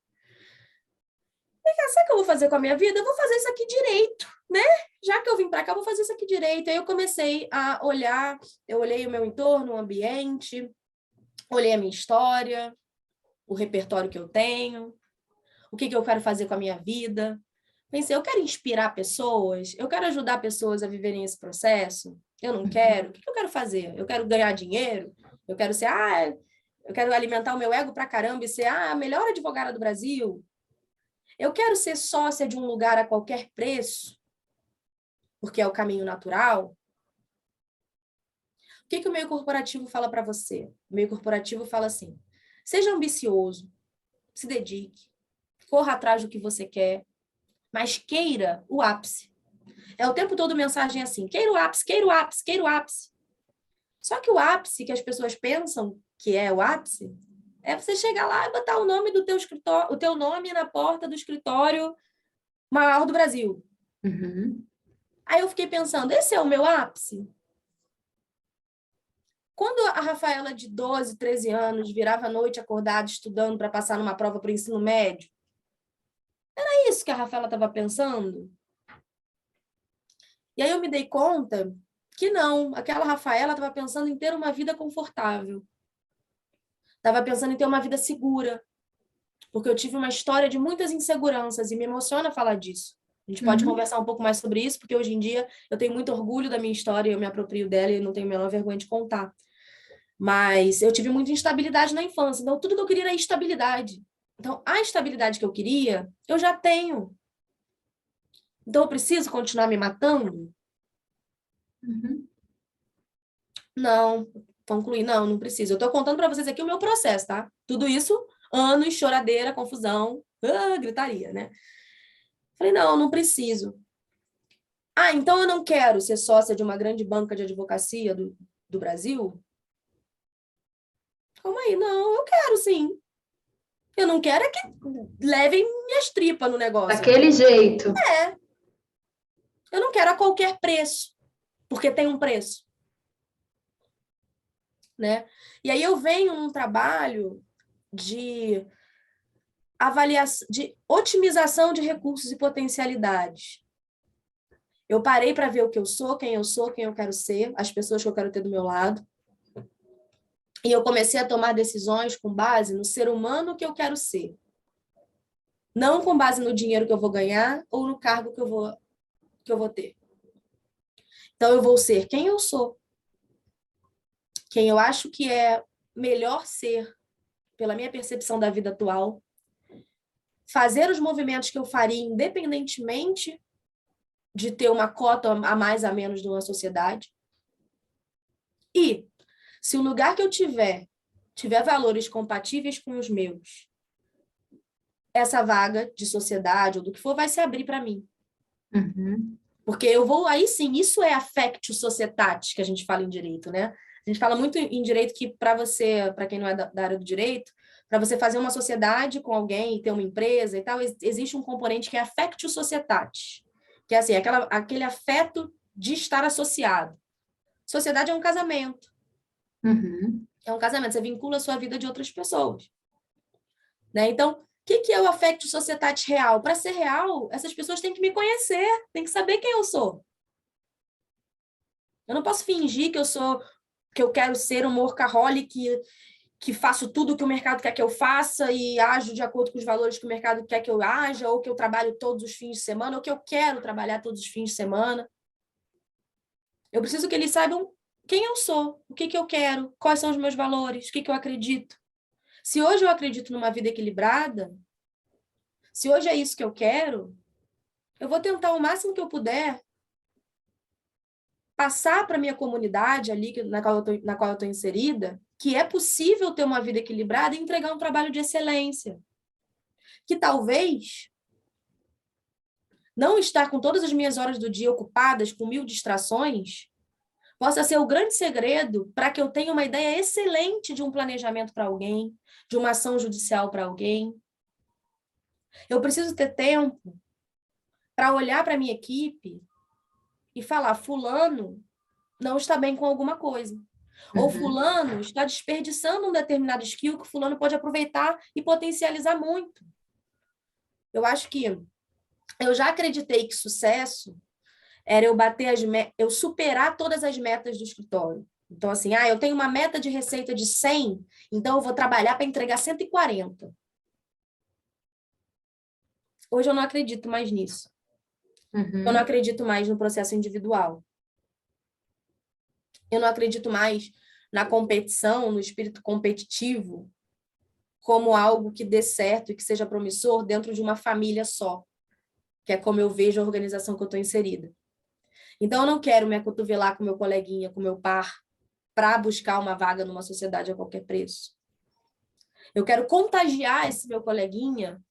Sabe o que eu vou fazer com a minha vida? Eu vou fazer isso aqui direito, né? Já que eu vim para cá, eu vou fazer isso aqui direito. Aí eu comecei a olhar, eu olhei o meu entorno, o ambiente, olhei a minha história, o repertório que eu tenho, o que eu quero fazer com a minha vida. Pensei, eu quero inspirar pessoas, eu quero ajudar pessoas a viverem esse processo, eu não quero. O que eu quero fazer? Eu quero ganhar dinheiro? Eu quero ser, eu quero alimentar o meu ego pra caramba e ser a melhor advogada do Brasil? Eu quero ser sócia de um lugar a qualquer preço, porque é o caminho natural. O que o meio corporativo fala para você? O meio corporativo fala assim: seja ambicioso, se dedique, corra atrás do que você quer, mas queira o ápice. É o tempo todo mensagem assim: queira o ápice, queira o ápice, queira o ápice. Só que o ápice que as pessoas pensam que é o ápice é você chegar lá e botar o nome do teu escritório, o teu nome na porta do escritório maior do Brasil. Uhum. Aí eu fiquei pensando, esse é o meu ápice? Quando a Rafaela de 12, 13 anos virava à noite acordada estudando para passar numa prova para o ensino médio, era isso que a Rafaela estava pensando? E aí eu me dei conta que não, aquela Rafaela estava pensando em ter uma vida confortável. Estava pensando em ter uma vida segura, porque eu tive uma história de muitas inseguranças e me emociona falar disso. A gente pode conversar um pouco mais sobre isso, porque hoje em dia eu tenho muito orgulho da minha história, eu me aproprio dela e não tenho a menor vergonha de contar. Mas eu tive muita instabilidade na infância, então tudo que eu queria era estabilidade. Então, a estabilidade que eu queria, eu já tenho. Então, eu preciso continuar me matando? Uhum. Não, concluir, não preciso. Eu estou contando para vocês aqui o meu processo, tá? Tudo isso, anos, choradeira, confusão, gritaria, né? Falei, não preciso. Então eu não quero ser sócia de uma grande banca de advocacia do Brasil? Calma aí, não, eu quero sim. Eu não quero é que levem minhas tripas no negócio. Daquele jeito. Eu não quero a qualquer preço, porque tem um preço. Né? E aí eu venho num trabalho de avaliação, de otimização de recursos e potencialidades. Eu parei para ver o que eu sou, quem eu quero ser, as pessoas que eu quero ter do meu lado. E eu comecei a tomar decisões com base no ser humano que eu quero ser. Não com base no dinheiro que eu vou ganhar ou no cargo que eu vou ter. Então, eu vou ser quem eu sou. Quem eu acho que é melhor ser, pela minha percepção da vida atual. Fazer os movimentos que eu faria independentemente de ter uma cota a mais a menos numa sociedade. E, se o lugar que eu tiver valores compatíveis com os meus, essa vaga de sociedade ou do que for vai se abrir para mim. Uhum. Porque eu vou, aí sim, isso é affectio societatis, que a gente fala em direito, né? A gente fala muito em direito que para quem não é da área do direito, para você fazer uma sociedade com alguém, ter uma empresa e tal, existe um componente que é affectio societatis, que é assim, aquele afeto de estar associado. Sociedade é um casamento. Uhum. É um casamento, você vincula a sua vida de outras pessoas. Né? Então, o que é o affectio societatis real? Para ser real, essas pessoas têm que me conhecer, têm que saber quem eu sou. Eu não posso fingir que eu quero ser um workaholic, que faço tudo que o mercado quer que eu faça e ajo de acordo com os valores que o mercado quer que eu haja, ou que eu trabalho todos os fins de semana, ou que eu quero trabalhar todos os fins de semana. Eu preciso que eles saibam quem eu sou, o que eu quero, quais são os meus valores, o que eu acredito. Se hoje eu acredito numa vida equilibrada, se hoje é isso que eu quero, eu vou tentar o máximo que eu puder passar para a minha comunidade ali na qual eu estou inserida, que é possível ter uma vida equilibrada e entregar um trabalho de excelência. Que talvez não estar com todas as minhas horas do dia ocupadas com 1000 distrações possa ser o grande segredo para que eu tenha uma ideia excelente de um planejamento para alguém, de uma ação judicial para alguém. Eu preciso ter tempo para olhar para a minha equipe e falar, fulano não está bem com alguma coisa. Ou fulano está desperdiçando um determinado skill que fulano pode aproveitar e potencializar muito. Eu acho que eu já acreditei que sucesso era eu superar todas as metas do escritório. Então, assim, eu tenho uma meta de receita de 100, então eu vou trabalhar para entregar 140. Hoje eu não acredito mais nisso. Eu não acredito mais no processo individual. Eu não acredito mais na competição, no espírito competitivo, como algo que dê certo e que seja promissor dentro de uma família só, que é como eu vejo a organização que eu estou inserida. Então, eu não quero me acotovelar com meu coleguinha, com meu par, para buscar uma vaga numa sociedade a qualquer preço. Eu quero contagiar esse meu coleguinha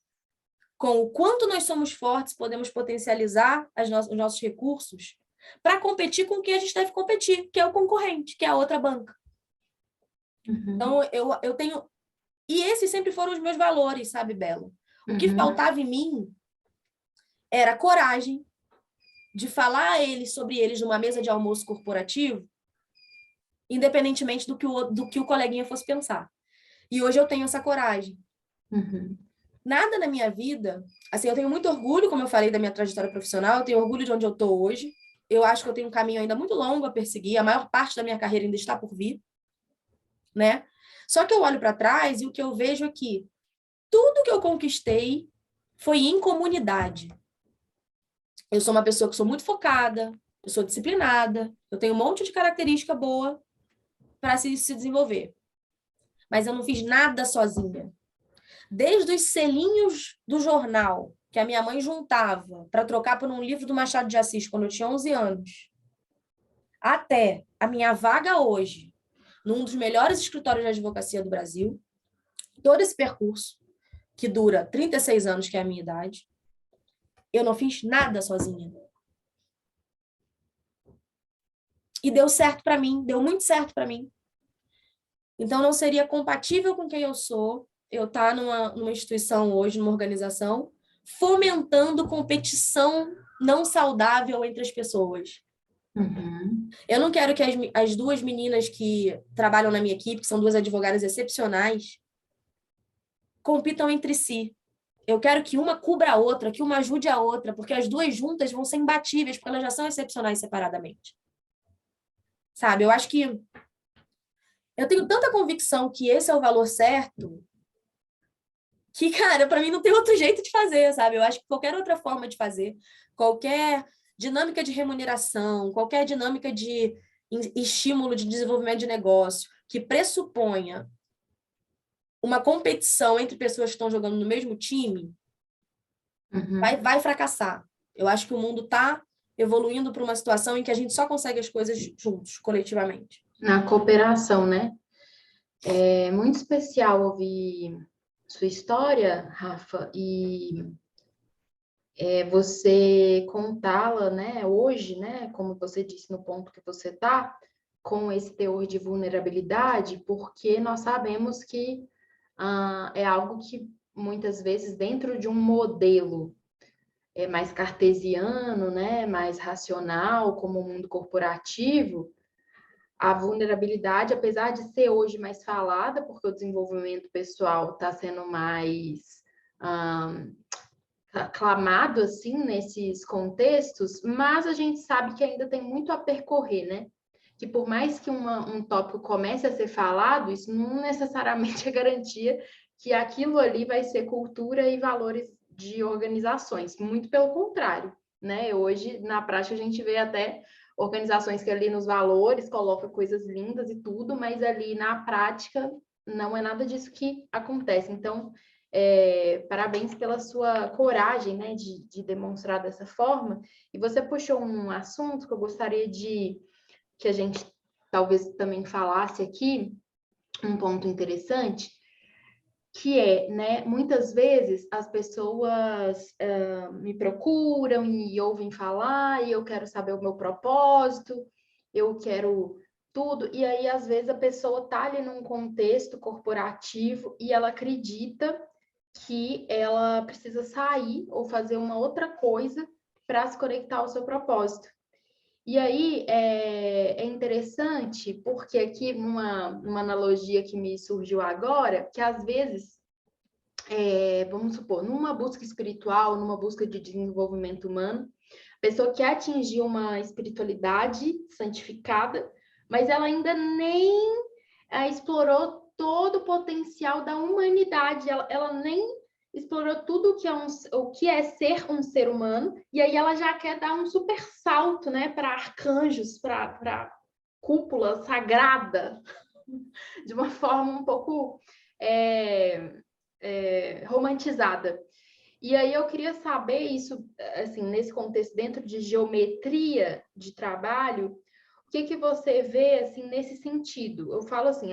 com o quanto nós somos fortes, podemos potencializar os nossos recursos para competir com quem a gente deve competir, que é o concorrente, que é a outra banca. Então, eu tenho... E esses sempre foram os meus valores, sabe, Bela? O que faltava em mim era coragem de falar sobre eles numa mesa de almoço corporativo, independentemente do que o coleguinha fosse pensar. E hoje eu tenho essa coragem. Nada na minha vida... Assim, eu tenho muito orgulho, como eu falei, da minha trajetória profissional, eu tenho orgulho de onde eu estou hoje. Eu acho que eu tenho um caminho ainda muito longo a perseguir, a maior parte da minha carreira ainda está por vir, né? Só que eu olho para trás e o que eu vejo é que tudo que eu conquistei foi em comunidade. Eu sou uma pessoa que sou muito focada, eu sou disciplinada, eu tenho um monte de característica boa para se desenvolver. Mas eu não fiz nada sozinha. Desde os selinhos do jornal que a minha mãe juntava para trocar por um livro do Machado de Assis quando eu tinha 11 anos, até a minha vaga hoje, num dos melhores escritórios de advocacia do Brasil, todo esse percurso, que dura 36 anos, que é a minha idade, eu não fiz nada sozinha. E deu certo para mim, deu muito certo para mim. Então, não seria compatível com quem eu sou eu estar numa instituição hoje, numa organização, fomentando competição não saudável entre as pessoas. Eu não quero que as duas meninas que trabalham na minha equipe, que são duas advogadas excepcionais, compitam entre si. Eu quero que uma cubra a outra, que uma ajude a outra, porque as duas juntas vão ser imbatíveis, porque elas já são excepcionais separadamente. Sabe? Eu acho que eu tenho tanta convicção que esse é o valor certo, que, cara, para mim não tem outro jeito de fazer, sabe? Eu acho que qualquer outra forma de fazer, qualquer dinâmica de remuneração, qualquer dinâmica de estímulo de desenvolvimento de negócio que pressuponha uma competição entre pessoas que estão jogando no mesmo time, vai fracassar. Eu acho que o mundo está evoluindo para uma situação em que a gente só consegue as coisas juntos, coletivamente. Na cooperação, né? É muito especial ouvir sua história, Rafa, e você contá-la, né, hoje, né, como você disse no ponto que você está, com esse teor de vulnerabilidade, porque nós sabemos que é algo que muitas vezes dentro de um modelo mais cartesiano, né, mais racional, como o mundo corporativo, a vulnerabilidade, apesar de ser hoje mais falada, porque o desenvolvimento pessoal está sendo mais aclamado assim nesses contextos, mas a gente sabe que ainda tem muito a percorrer, né? Que por mais que um tópico comece a ser falado, isso não necessariamente é garantia que aquilo ali vai ser cultura e valores de organizações, muito pelo contrário, né? Hoje, na prática, a gente vê até organizações que ali nos valores colocam coisas lindas e tudo, mas ali na prática não é nada disso que acontece. Então, parabéns pela sua coragem, né, de demonstrar dessa forma. E você puxou um assunto que eu gostaria que a gente talvez também falasse aqui, um ponto interessante, que né, muitas vezes as pessoas me procuram e ouvem falar, e eu quero saber o meu propósito, eu quero tudo, e aí às vezes a pessoa está ali num contexto corporativo e ela acredita que ela precisa sair ou fazer uma outra coisa para se conectar ao seu propósito. E aí é interessante, porque aqui uma analogia que me surgiu agora, que às vezes, vamos supor, numa busca espiritual, numa busca de desenvolvimento humano, a pessoa quer atingir uma espiritualidade santificada, mas ela ainda nem explorou todo o potencial da humanidade, ela nem explorou tudo o que é ser um ser humano, e aí ela já quer dar um super salto, né, para arcanjos, para cúpula sagrada, de uma forma um pouco romantizada. E aí eu queria saber isso, assim, nesse contexto, dentro de geometria de trabalho, o que você vê, assim, nesse sentido? Eu falo assim,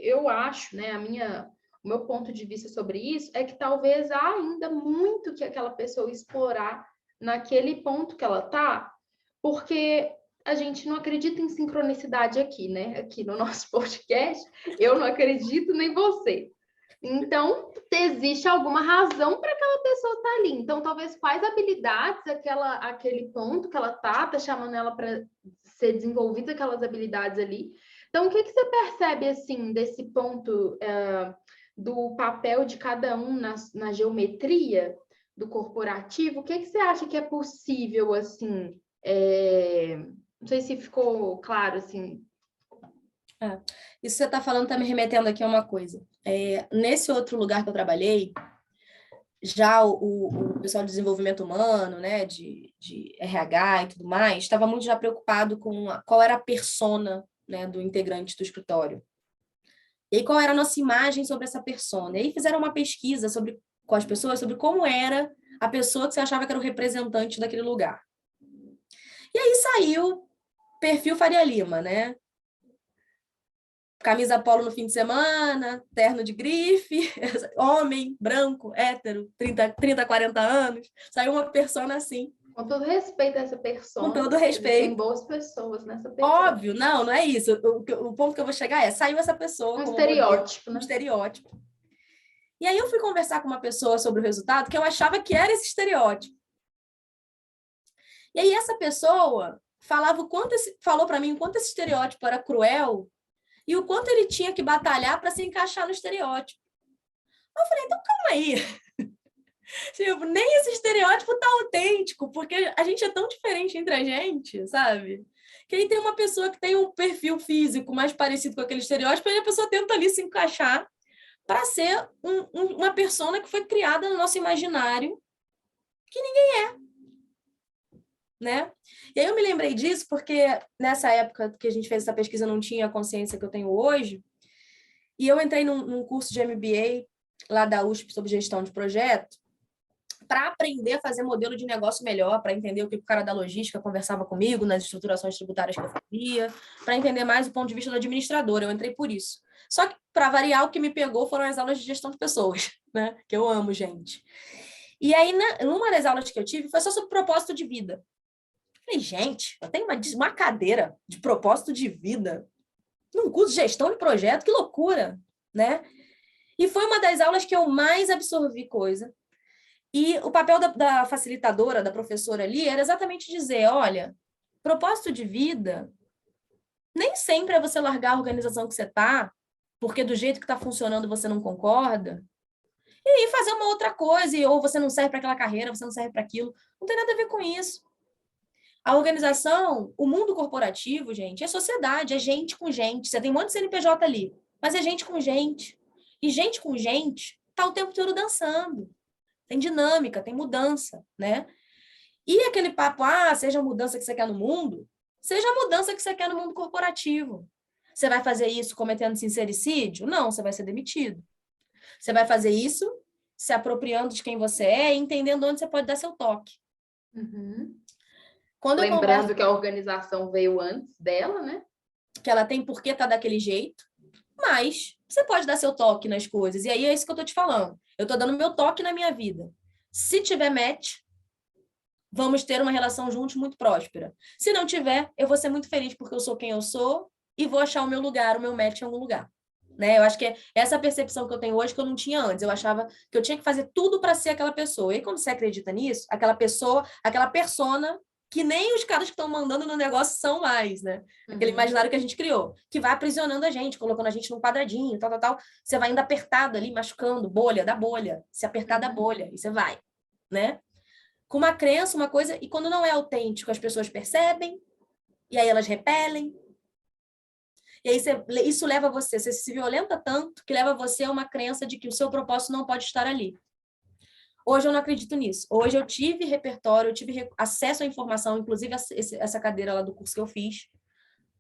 eu acho, né, o meu ponto de vista sobre isso é que talvez há ainda muito que aquela pessoa explorar naquele ponto que ela está, porque a gente não acredita em sincronicidade aqui, né? Aqui no nosso podcast, eu não acredito, nem você. Então, existe alguma razão para aquela pessoa estar ali. Então, talvez quais habilidades aquele ponto que ela tá chamando ela para ser desenvolvida aquelas habilidades ali. Então, o que você percebe, assim, desse ponto do papel de cada um na geometria do corporativo? O que você acha que é possível, assim? Não sei se ficou claro, assim. Isso que você está falando está me remetendo aqui a uma coisa. Nesse outro lugar que eu trabalhei, já o pessoal de desenvolvimento humano, né, de RH e tudo mais, estava muito já preocupado com qual era a persona, né, do integrante do escritório. E qual era a nossa imagem sobre essa persona. E aí fizeram uma pesquisa com as pessoas sobre como era a pessoa que você achava que era o representante daquele lugar. E aí saiu perfil Faria Lima, né? Camisa polo no fim de semana, terno de grife, homem, branco, hétero, 30, 40 anos. Saiu uma persona assim. Com todo respeito a essa persona. Com todo respeito. Tem boas pessoas nessa persona. Óbvio, não é isso. O ponto que eu vou chegar saiu essa pessoa. Um estereótipo, né? Um estereótipo. E aí eu fui conversar com uma pessoa sobre o resultado que eu achava que era esse estereótipo. E aí essa pessoa falou para mim o quanto esse estereótipo era cruel e o quanto ele tinha que batalhar para se encaixar no estereótipo. Eu falei, então calma aí. Tipo, nem esse estereótipo tá autêntico, porque a gente é tão diferente entre a gente, sabe? Que aí tem uma pessoa que tem um perfil físico mais parecido com aquele estereótipo, e a pessoa tenta ali se encaixar para ser uma persona que foi criada no nosso imaginário, que ninguém é, né? E aí eu me lembrei disso porque nessa época que a gente fez essa pesquisa eu não tinha a consciência que eu tenho hoje, e eu entrei num curso de MBA lá da USP sobre gestão de projeto, para aprender a fazer modelo de negócio melhor, para entender o que o cara da logística conversava comigo nas estruturações tributárias que eu fazia, para entender mais o ponto de vista do administrador. Eu entrei por isso. Só que, para variar, o que me pegou foram as aulas de gestão de pessoas, né? Que eu amo, gente. E aí, numa das aulas que eu tive, foi só sobre propósito de vida. Falei, gente, eu tenho uma cadeira de propósito de vida num curso de gestão de projeto, que loucura, né? E foi uma das aulas que eu mais absorvi coisa. E o papel da facilitadora, da professora ali, era exatamente dizer, olha, propósito de vida nem sempre é você largar a organização que você está, porque do jeito que está funcionando você não concorda. E aí fazer uma outra coisa, ou você não serve para aquela carreira, você não serve para aquilo. Não tem nada a ver com isso. A organização, o mundo corporativo, gente, é sociedade, é gente com gente. Você tem um monte de CNPJ ali, mas é gente com gente. E gente com gente tá o tempo todo dançando. Tem dinâmica, tem mudança, né? E aquele papo, seja a mudança que você quer no mundo, seja a mudança que você quer no mundo corporativo. Você vai fazer isso cometendo sincericídio? Não, você vai ser demitido. Você vai fazer isso se apropriando de quem você é e entendendo onde você pode dar seu toque. Uhum. Quando eu Lembrando converso que a organização veio antes dela, né? que ela tem por que tá daquele jeito, mas você pode dar seu toque nas coisas. E aí é isso que eu tô te falando. Eu tô dando meu toque na minha vida. Se tiver match, vamos ter uma relação juntos muito próspera. Se não tiver, eu vou ser muito feliz porque eu sou quem eu sou e vou achar o meu lugar, o meu match em algum lugar. Né? Eu acho que é essa percepção que eu tenho hoje que eu não tinha antes. Eu achava que eu tinha que fazer tudo para ser aquela pessoa. E quando você acredita nisso, aquela pessoa, aquela persona que nem os caras que estão mandando no negócio são mais, né? Aquele imaginário que a gente criou, que vai aprisionando a gente, colocando a gente num quadradinho, tal, tal, tal. Você vai indo apertado ali, machucando, bolha da bolha, se apertar da bolha, e você vai, né? Com uma crença, uma coisa, e quando não é autêntico, as pessoas percebem, e aí elas repelem. E aí isso leva você se violenta tanto que leva você a uma crença de que o seu propósito não pode estar ali. Hoje eu não acredito nisso. Hoje eu tive repertório, eu tive acesso à informação, inclusive essa cadeira lá do curso que eu fiz,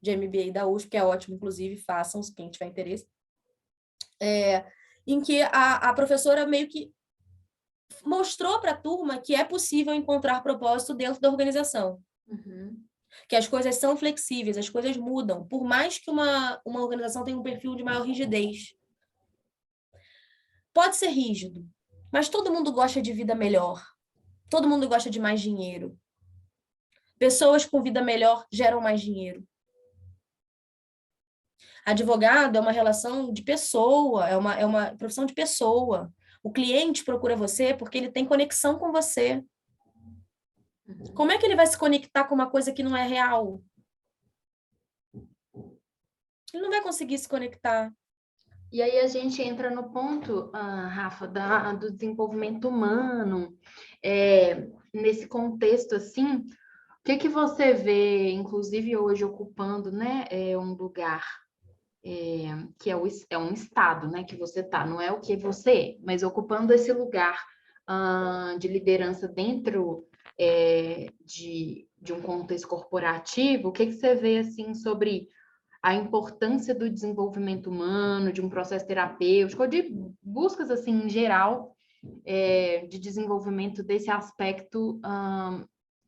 de MBA da USP, que é ótimo, inclusive, façam, quem tiver interesse. Em que a professora meio que mostrou para a turma que é possível encontrar propósito dentro da organização. Uhum. Que as coisas são flexíveis, as coisas mudam, por mais que uma organização tenha um perfil de maior rigidez. Pode ser rígido, mas todo mundo gosta de vida melhor. Todo mundo gosta de mais dinheiro. Pessoas com vida melhor geram mais dinheiro. Advogado é uma relação de pessoa, é uma profissão de pessoa. O cliente procura você porque ele tem conexão com você. Como é que ele vai se conectar com uma coisa que não é real? Ele não vai conseguir se conectar. E aí a gente entra no ponto, Rafa, do desenvolvimento humano, nesse contexto assim, o que você vê, inclusive hoje ocupando, né, um lugar que é um estado, né, que você tá, não é o que você é, mas ocupando esse lugar de liderança dentro de um contexto corporativo, o que você vê assim sobre a importância do desenvolvimento humano, de um processo terapêutico, ou de buscas, assim, em geral, de desenvolvimento desse aspecto,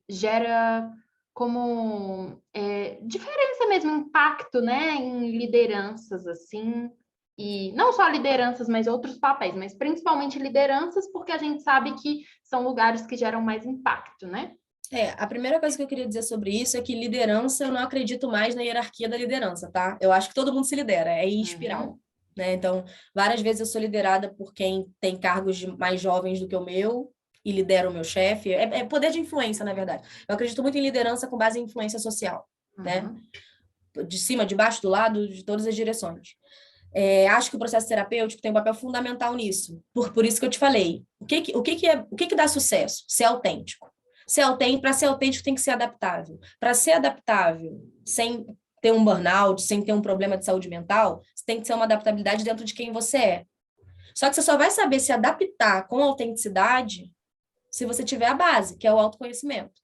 gera como diferença mesmo, impacto, né, em lideranças, assim, e não só lideranças, mas outros papéis, mas principalmente lideranças, porque a gente sabe que são lugares que geram mais impacto, né? A primeira coisa que eu queria dizer sobre isso é que liderança, eu não acredito mais na hierarquia da liderança, tá? Eu acho que todo mundo se lidera, é em espiral, né? Então, várias vezes eu sou liderada por quem tem cargos mais jovens do que o meu e lidera o meu chefe. É poder de influência, na verdade. Eu acredito muito em liderança com base em influência social, né? De cima, de baixo, do lado, de todas as direções. Acho que o processo terapêutico tem um papel fundamental nisso. Por isso que eu te falei. O que dá sucesso? Ser autêntico. Para ser autêntico, tem que ser adaptável. Para ser adaptável, sem ter um burnout, sem ter um problema de saúde mental, tem que ser uma adaptabilidade dentro de quem você é. Só que você só vai saber se adaptar com autenticidade se você tiver a base, que é o autoconhecimento.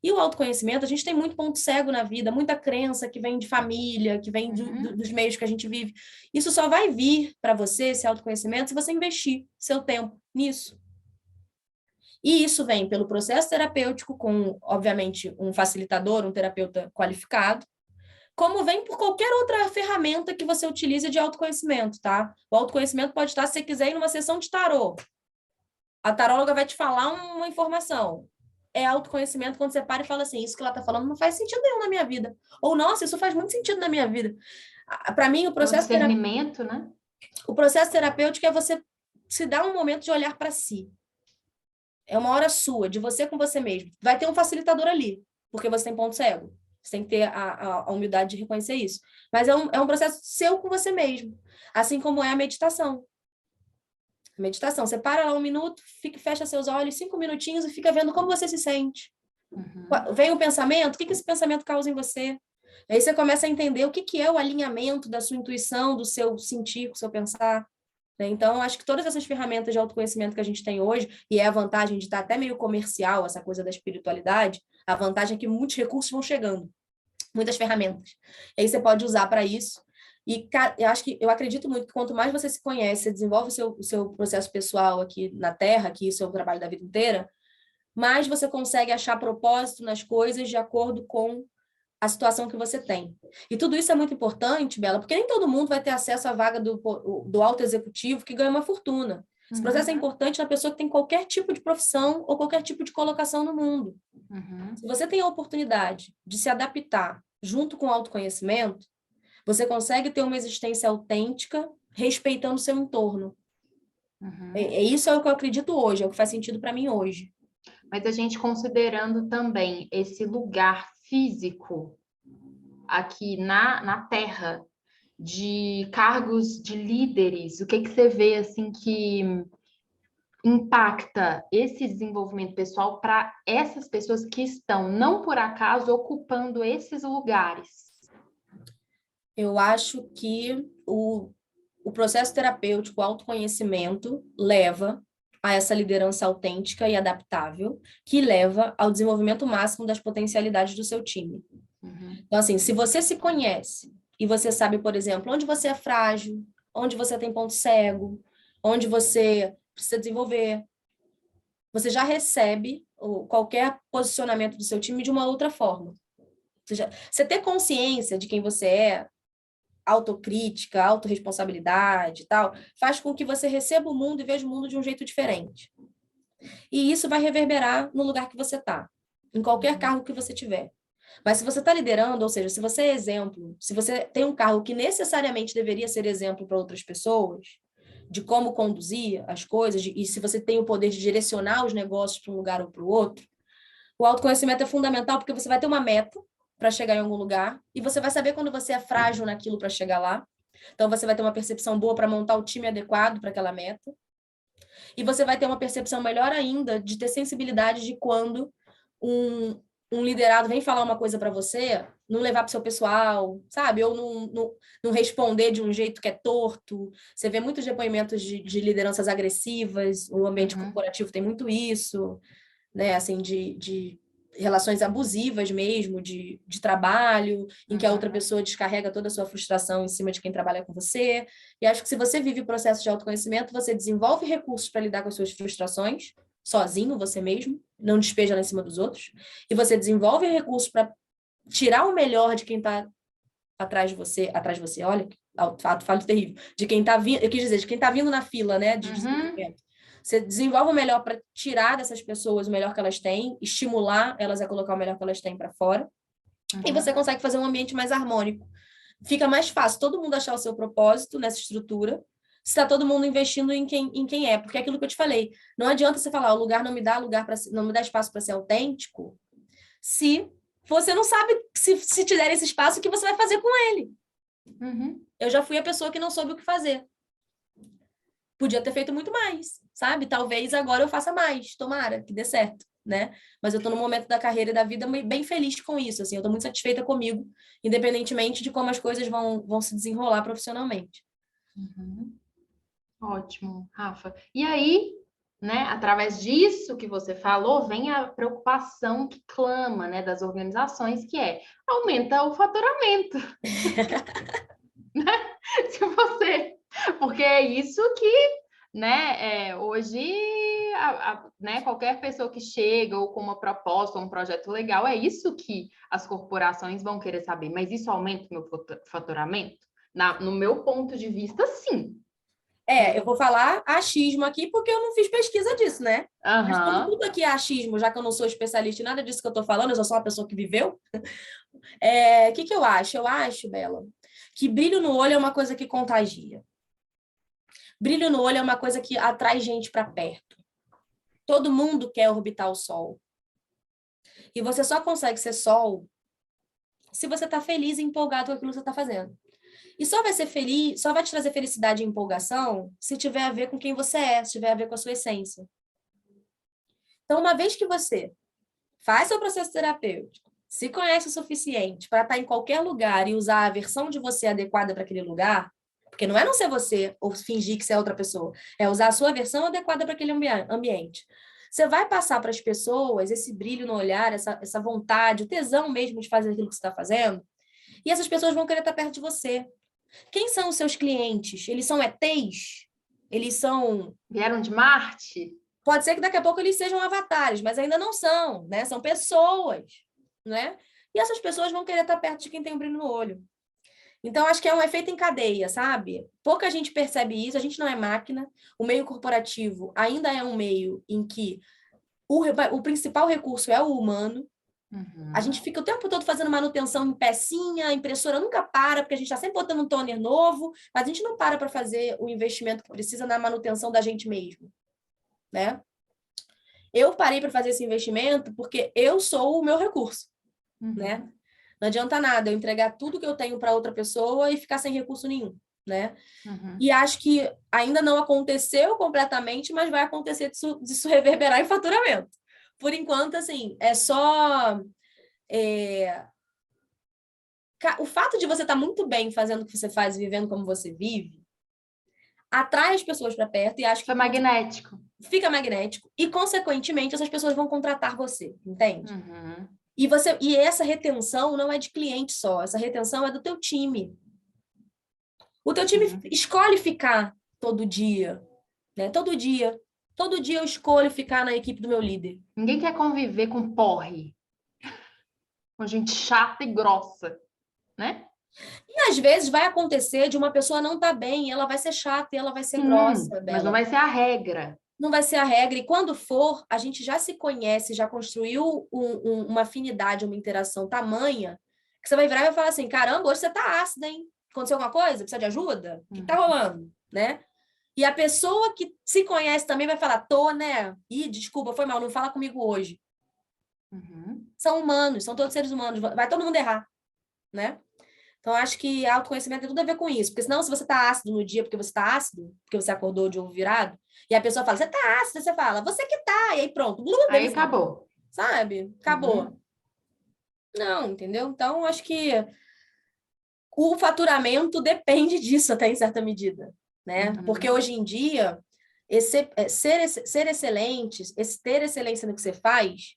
E o autoconhecimento, a gente tem muito ponto cego na vida, muita crença que vem de família, que vem dos meios que a gente vive. Isso só vai vir para você, esse autoconhecimento, se você investir seu tempo nisso. E isso vem pelo processo terapêutico, com, obviamente, um facilitador, um terapeuta qualificado, como vem por qualquer outra ferramenta que você utilize de autoconhecimento, tá? O autoconhecimento pode estar, se você quiser, ir numa sessão de tarô. A taróloga vai te falar uma informação. É autoconhecimento quando você para e fala assim, isso que ela está falando não faz sentido nenhum na minha vida. Ou, nossa, isso faz muito sentido na minha vida. Para mim, o discernimento, né? O processo terapêutico é você se dar um momento de olhar para si. É uma hora sua, de você com você mesmo. Vai ter um facilitador ali, porque você tem ponto cego. Você tem que ter a humildade de reconhecer isso. Mas é um processo seu com você mesmo. Assim como é a meditação. Meditação, você para lá 1 minuto, fecha seus olhos 5 minutinhos e fica vendo como você se sente. Vem um pensamento, o que esse pensamento causa em você? Aí você começa a entender o que é o alinhamento da sua intuição, do seu sentir, do seu pensar. Então, acho que todas essas ferramentas de autoconhecimento que a gente tem hoje, e é a vantagem de estar até meio comercial, essa coisa da espiritualidade, a vantagem é que muitos recursos vão chegando, muitas ferramentas. E aí você pode usar para isso. E eu acredito muito que quanto mais você se conhece, você desenvolve o seu processo pessoal aqui na Terra, aqui o seu trabalho da vida inteira, mais você consegue achar propósito nas coisas de acordo com a situação que você tem. E tudo isso é muito importante, Bela, porque nem todo mundo vai ter acesso à vaga do alto executivo que ganha uma fortuna. Esse processo é importante na pessoa que tem qualquer tipo de profissão ou qualquer tipo de colocação no mundo. Se você tem a oportunidade de se adaptar junto com o autoconhecimento, você consegue ter uma existência autêntica, respeitando o seu entorno. Isso é o que eu acredito hoje, é o que faz sentido para mim hoje. Mas a gente considerando também esse lugar físico aqui na Terra, de cargos de líderes, o que você vê assim que impacta esse desenvolvimento pessoal para essas pessoas que estão, não por acaso, ocupando esses lugares? Eu acho que o processo terapêutico, o autoconhecimento, leva a essa liderança autêntica e adaptável, que leva ao desenvolvimento máximo das potencialidades do seu time. Então, assim, se você se conhece e você sabe, por exemplo, onde você é frágil, onde você tem ponto cego, onde você precisa desenvolver, você já recebe qualquer posicionamento do seu time de uma outra forma. Você ter consciência de quem você é, autocrítica, autorresponsabilidade e tal, faz com que você receba o mundo e veja o mundo de um jeito diferente. E isso vai reverberar no lugar que você está, em qualquer cargo que você tiver. Mas se você está liderando, ou seja, se você é exemplo, se você tem um cargo que necessariamente deveria ser exemplo para outras pessoas, de como conduzir as coisas, e se você tem o poder de direcionar os negócios para um lugar ou para o outro, o autoconhecimento é fundamental porque você vai ter uma meta para chegar em algum lugar e você vai saber quando você é frágil naquilo para chegar lá. Então, você vai ter uma percepção boa para montar o time adequado para aquela meta. E você vai ter uma percepção melhor ainda de ter sensibilidade de quando um liderado vem falar uma coisa para você, não levar para o seu pessoal, sabe? Ou não responder de um jeito que é torto. Você vê muitos depoimentos de lideranças agressivas, o ambiente corporativo tem muito isso, né? Assim, de relações abusivas mesmo, de trabalho, em que a outra pessoa descarrega toda a sua frustração em cima de quem trabalha com você. E acho que se você vive o processo de autoconhecimento, você desenvolve recursos para lidar com as suas frustrações, sozinho, você mesmo, não despeja lá em cima dos outros, e você desenvolve recursos para tirar o melhor de quem está atrás de você, olha, falo terrível, de quem está vindo, eu quis dizer, de quem está vindo na fila, né, de desenvolvimento. Você desenvolve o melhor para tirar dessas pessoas o melhor que elas têm, estimular elas a colocar o melhor que elas têm para fora, e você consegue fazer um ambiente mais harmônico. Fica mais fácil todo mundo achar o seu propósito nessa estrutura, se está todo mundo investindo em quem é, porque é aquilo que eu te falei, não adianta você falar, o lugar não me dá não me dá espaço para ser autêntico, se você não sabe, se te der esse espaço, o que você vai fazer com ele. Eu já fui a pessoa que não soube o que fazer. Podia ter feito muito mais, sabe? Talvez agora eu faça mais, tomara que dê certo, né? Mas eu estou num momento da carreira e da vida bem feliz com isso, assim, eu estou muito satisfeita comigo, independentemente de como as coisas vão se desenrolar profissionalmente. Ótimo, Rafa. E aí, né, através disso que você falou, vem a preocupação que clama, né, das organizações, que é aumenta o faturamento. Porque é isso que, né, hoje, né, qualquer pessoa que chega ou com uma proposta, um projeto legal, é isso que as corporações vão querer saber. Mas isso aumenta o meu faturamento? No meu ponto de vista, sim. Eu vou falar achismo aqui porque eu não fiz pesquisa disso, né? Mas como tudo aqui é achismo, já que eu não sou especialista em nada disso que eu tô falando, eu sou só uma pessoa que viveu. O que eu acho? Eu acho, Bela, que brilho no olho é uma coisa que contagia. Brilho no olho é uma coisa que atrai gente para perto. Todo mundo quer orbitar o sol. E você só consegue ser sol se você tá feliz e empolgado com aquilo que você tá fazendo. E só vai ser feliz, só vai te trazer felicidade e empolgação se tiver a ver com quem você é, se tiver a ver com a sua essência. Então, uma vez que você faz seu processo terapêutico, se conhece o suficiente para estar em qualquer lugar e usar a versão de você adequada para aquele lugar, porque não é não ser você ou fingir que você é outra pessoa, é usar a sua versão adequada para aquele ambiente. Você vai passar para as pessoas esse brilho no olhar, essa vontade, o tesão mesmo de fazer aquilo que você está fazendo, e essas pessoas vão querer estar perto de você. Quem são os seus clientes? Eles são ETs? Eles são... Vieram de Marte? Pode ser que daqui a pouco eles sejam avatares, mas ainda não são, né? São pessoas, né? E essas pessoas vão querer estar perto de quem tem um brilho no olho. Então, acho que é um efeito em cadeia, sabe? Pouca gente percebe isso, a gente não é máquina. O meio corporativo ainda é um meio em que o principal recurso é o humano. Uhum. A gente fica o tempo todo fazendo manutenção em pecinha, a impressora nunca para, porque a gente está sempre botando um toner novo, mas a gente não para fazer o investimento que precisa na manutenção da gente mesmo, né? Eu parei para fazer esse investimento porque eu sou o meu recurso, né? Não adianta nada eu entregar tudo que eu tenho para outra pessoa e ficar sem recurso nenhum, né? E acho que ainda não aconteceu completamente, mas vai acontecer disso reverberar em faturamento. Por enquanto, assim, é só... O fato de você estar muito bem fazendo o que você faz, vivendo como você vive, atrai as pessoas para perto e acho que... Foi magnético. Fica magnético e, consequentemente, essas pessoas vão contratar você, entende? Uhum. E essa retenção não é de cliente só, essa retenção é do teu time. O teu time escolhe ficar todo dia, né? Todo dia eu escolho ficar na equipe do meu líder. Ninguém quer conviver com porre, com gente chata e grossa, né? E às vezes vai acontecer de uma pessoa não estar bem, ela vai ser chata e ela vai ser grossa Mas não dela. vai ser a regra. Não vai ser a regra. E quando for, a gente já se conhece, já construiu uma afinidade, uma interação tamanha, que você vai virar e vai falar assim, caramba, hoje você tá ácida, hein? Aconteceu alguma coisa? Precisa de ajuda? O que tá rolando? Né? E a pessoa que se conhece também vai falar, tô, né? Ih, desculpa, foi mal, não fala comigo hoje. São humanos, são todos seres humanos, vai todo mundo errar, né? Então, acho que autoconhecimento tem tudo a ver com isso. Porque senão, se você tá ácido no dia porque você tá ácido, porque você acordou de ovo virado, e a pessoa fala, você tá ácido, você fala, você que tá, e aí pronto. Aí acabou. Sabe? Acabou. Não, entendeu? Então, acho que o faturamento depende disso até em certa medida, né? Porque hoje em ser excelente, ter excelência no que você faz,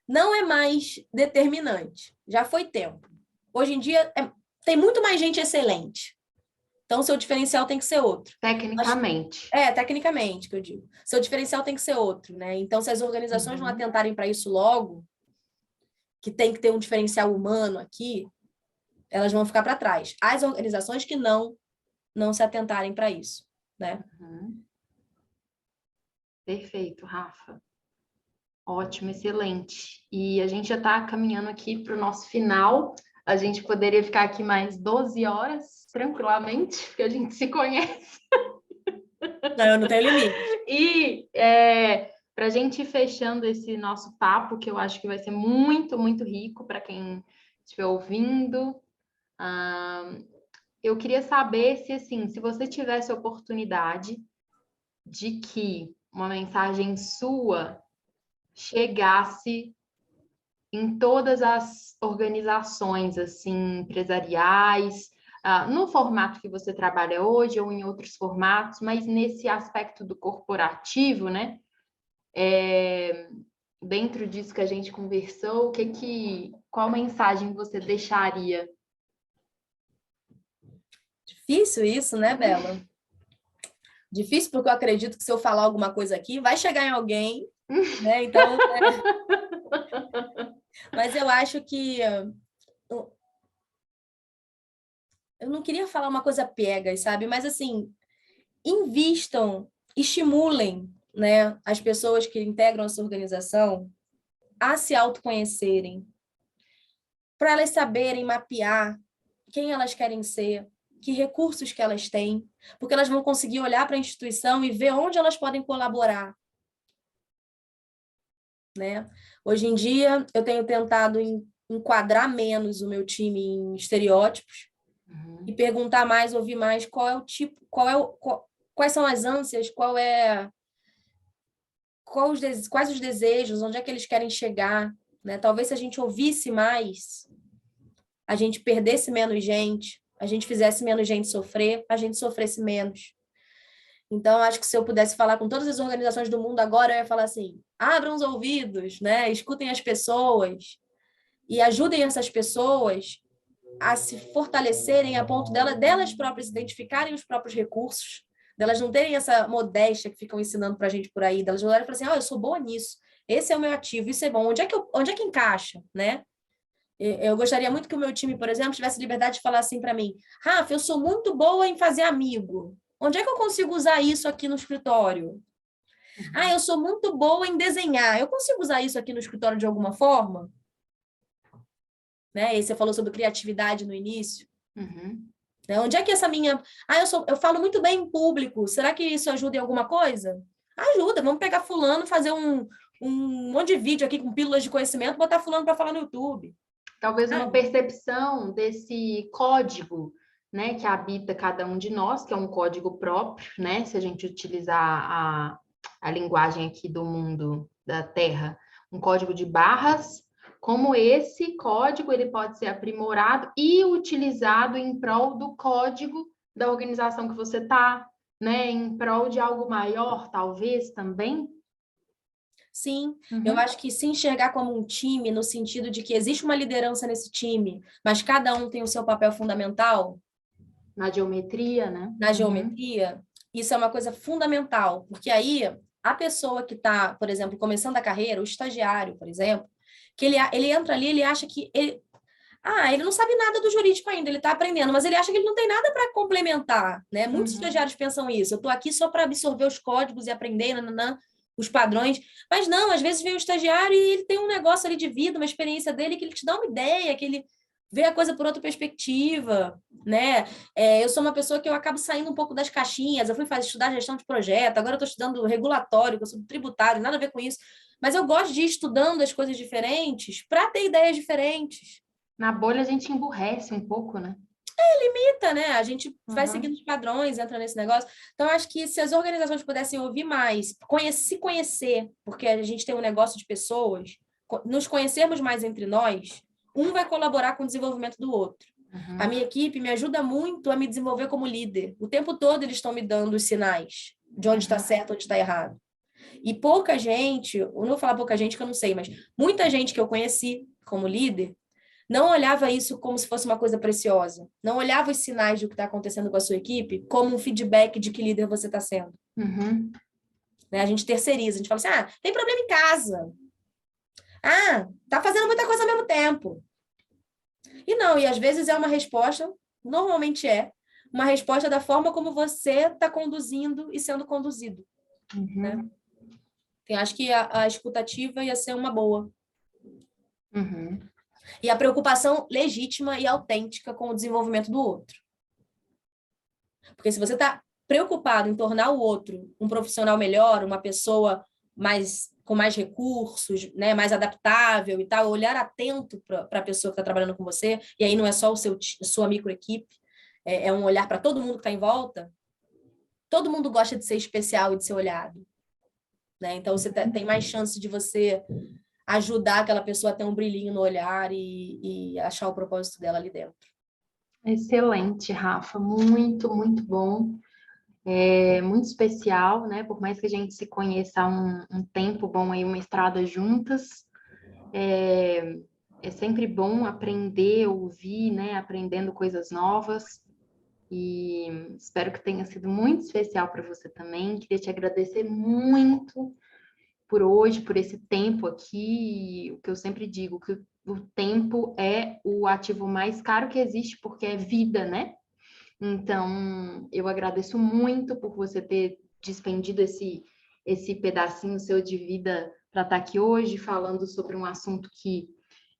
não é mais determinante. Já foi tempo. Hoje em dia, tem muito mais gente excelente. Então, seu diferencial tem que ser outro. Tecnicamente. Tecnicamente, que eu digo. Seu diferencial tem que ser outro, né? Então, se as organizações não atentarem para isso logo, que tem que ter um diferencial humano aqui, elas vão ficar para trás. As organizações que não se atentarem para isso, né? Perfeito, Rafa. Ótimo, excelente. E a gente já está caminhando aqui para o nosso final. A gente poderia ficar aqui mais 12 horas, tranquilamente, porque a gente se conhece. Não, eu não tenho limite. E para a gente ir fechando esse nosso papo, que eu acho que vai ser muito, muito rico para quem estiver ouvindo, eu queria saber se, assim, se você tivesse oportunidade de que uma mensagem sua chegasse em todas as organizações assim empresariais, no formato que você trabalha hoje ou em outros formatos, mas nesse aspecto do corporativo, né? Dentro disso que a gente conversou, qual mensagem você deixaria? Difícil isso, né, Bela? Difícil porque eu acredito que se eu falar alguma coisa aqui, vai chegar em alguém, né? Então, mas eu acho que eu não queria falar uma coisa piegas, sabe? Mas assim, invistam, estimulem, né, as pessoas que integram essa organização a se autoconhecerem, para elas saberem mapear quem elas querem ser, que recursos que elas têm, porque elas vão conseguir olhar para a instituição e ver onde elas podem colaborar, né? Hoje em dia, eu tenho tentado enquadrar menos o meu time em estereótipos, e perguntar mais, ouvir mais qual é o tipo, quais são as ânsias, quais os desejos, onde é que eles querem chegar, né? Talvez se a gente ouvisse mais, a gente perdesse menos gente, a gente fizesse menos gente sofrer, a gente sofresse menos. Então, acho que se eu pudesse falar com todas as organizações do mundo agora, eu ia falar assim: abram os ouvidos, né? Escutem as pessoas e ajudem essas pessoas a se fortalecerem a ponto delas próprias identificarem os próprios recursos, delas não terem essa modéstia que ficam ensinando para a gente por aí, delas olharem e falarem assim: eu sou boa nisso, esse é o meu ativo, isso é bom, onde é que encaixa, né? Eu gostaria muito que o meu time, por exemplo, tivesse liberdade de falar assim para mim: Rafa, eu sou muito boa em fazer amigo. Onde é que eu consigo usar isso aqui no escritório? Eu sou muito boa em desenhar. Eu consigo usar isso aqui no escritório de alguma forma? Né? E você falou sobre criatividade no início. Né? Onde é que essa minha... eu falo muito bem em público. Será que isso ajuda em alguma coisa? Ajuda. Vamos pegar fulano, fazer um monte de vídeo aqui com pílulas de conhecimento, botar fulano para falar no YouTube. Talvez uma percepção desse código, né, que habita cada um de nós, que é um código próprio, né? Se a gente utilizar a linguagem aqui do mundo da Terra, um código de barras, como esse código ele pode ser aprimorado e utilizado em prol do código da organização que você está, né? Em prol de algo maior, talvez também. Sim, eu acho que se enxergar como um time, no sentido de que existe uma liderança nesse time, mas cada um tem o seu papel fundamental. Na geometria, né? Na geometria, isso é uma coisa fundamental, porque aí a pessoa que está, por exemplo, começando a carreira, o estagiário, por exemplo, que ele entra ali, ele acha que ele não sabe nada do jurídico ainda, ele está aprendendo, mas ele acha que ele não tem nada para complementar, né? Muitos estagiários pensam isso. Eu estou aqui só para absorver os códigos e aprender, os padrões. Mas não, às vezes vem um estagiário e ele tem um negócio ali de vida, uma experiência dele, que ele te dá uma ideia, que ele vê a coisa por outra perspectiva, né? Eu sou uma pessoa que eu acabo saindo um pouco das caixinhas. Eu fui estudar gestão de projeto, agora eu estou estudando regulatório, que eu sou tributário, nada a ver com isso. Mas eu gosto de ir estudando as coisas diferentes para ter ideias diferentes. Na bolha a gente emburrece um pouco, né? Limita, né? A gente vai seguindo os padrões, entra nesse negócio. Então, acho que se as organizações pudessem ouvir mais, se conhecer, porque a gente tem um negócio de pessoas, nos conhecermos mais entre nós, um vai colaborar com o desenvolvimento do outro. A minha equipe me ajuda muito a me desenvolver como líder. O tempo todo eles estão me dando os sinais de onde está certo, onde está errado. E pouca gente, eu não vou falar pouca gente que eu não sei, mas muita gente que eu conheci como líder, não olhava isso como se fosse uma coisa preciosa. Não olhava os sinais do que está acontecendo com a sua equipe como um feedback de que líder você está sendo. Né? A gente terceiriza, a gente fala assim, tem problema em casa. Tá fazendo muita coisa ao mesmo tempo. E às vezes é uma resposta, normalmente uma resposta da forma como você está conduzindo e sendo conduzido. Né? Então, acho que a escutativa ia ser uma boa. E a preocupação legítima e autêntica com o desenvolvimento do outro. Porque se você está preocupado em tornar o outro um profissional melhor, uma pessoa com mais recursos, né, mais adaptável e tal, olhar atento para a pessoa que está trabalhando com você, e aí não é só a sua microequipe, é um olhar para todo mundo que está em volta, todo mundo gosta de ser especial e de ser olhado. Né? Então, você tem mais chance de você ajudar aquela pessoa a ter um brilhinho no olhar e achar o propósito dela ali dentro. Excelente, Rafa. Muito, muito bom. Muito especial, né? Por mais que a gente se conheça há um tempo bom aí, uma estrada juntas. É sempre bom aprender, ouvir, né? Aprendendo coisas novas. E espero que tenha sido muito especial para você também. Queria te agradecer muito por hoje, por esse tempo aqui. O que eu sempre digo, que o tempo é o ativo mais caro que existe, porque é vida, né? Então, eu agradeço muito por você ter despendido esse pedacinho seu de vida para estar aqui hoje, falando sobre um assunto que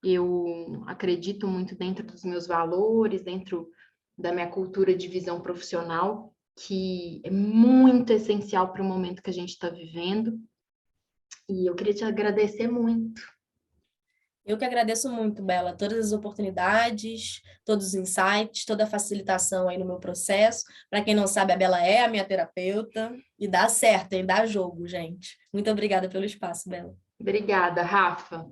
eu acredito muito dentro dos meus valores, dentro da minha cultura de visão profissional, que é muito essencial para o momento que a gente está vivendo. E eu queria te agradecer muito. Eu que agradeço muito, Bela, todas as oportunidades, todos os insights, toda a facilitação aí no meu processo. Para quem não sabe, a Bela é a minha terapeuta e dá certo, hein? Dá jogo, gente. Muito obrigada pelo espaço, Bela. Obrigada, Rafa.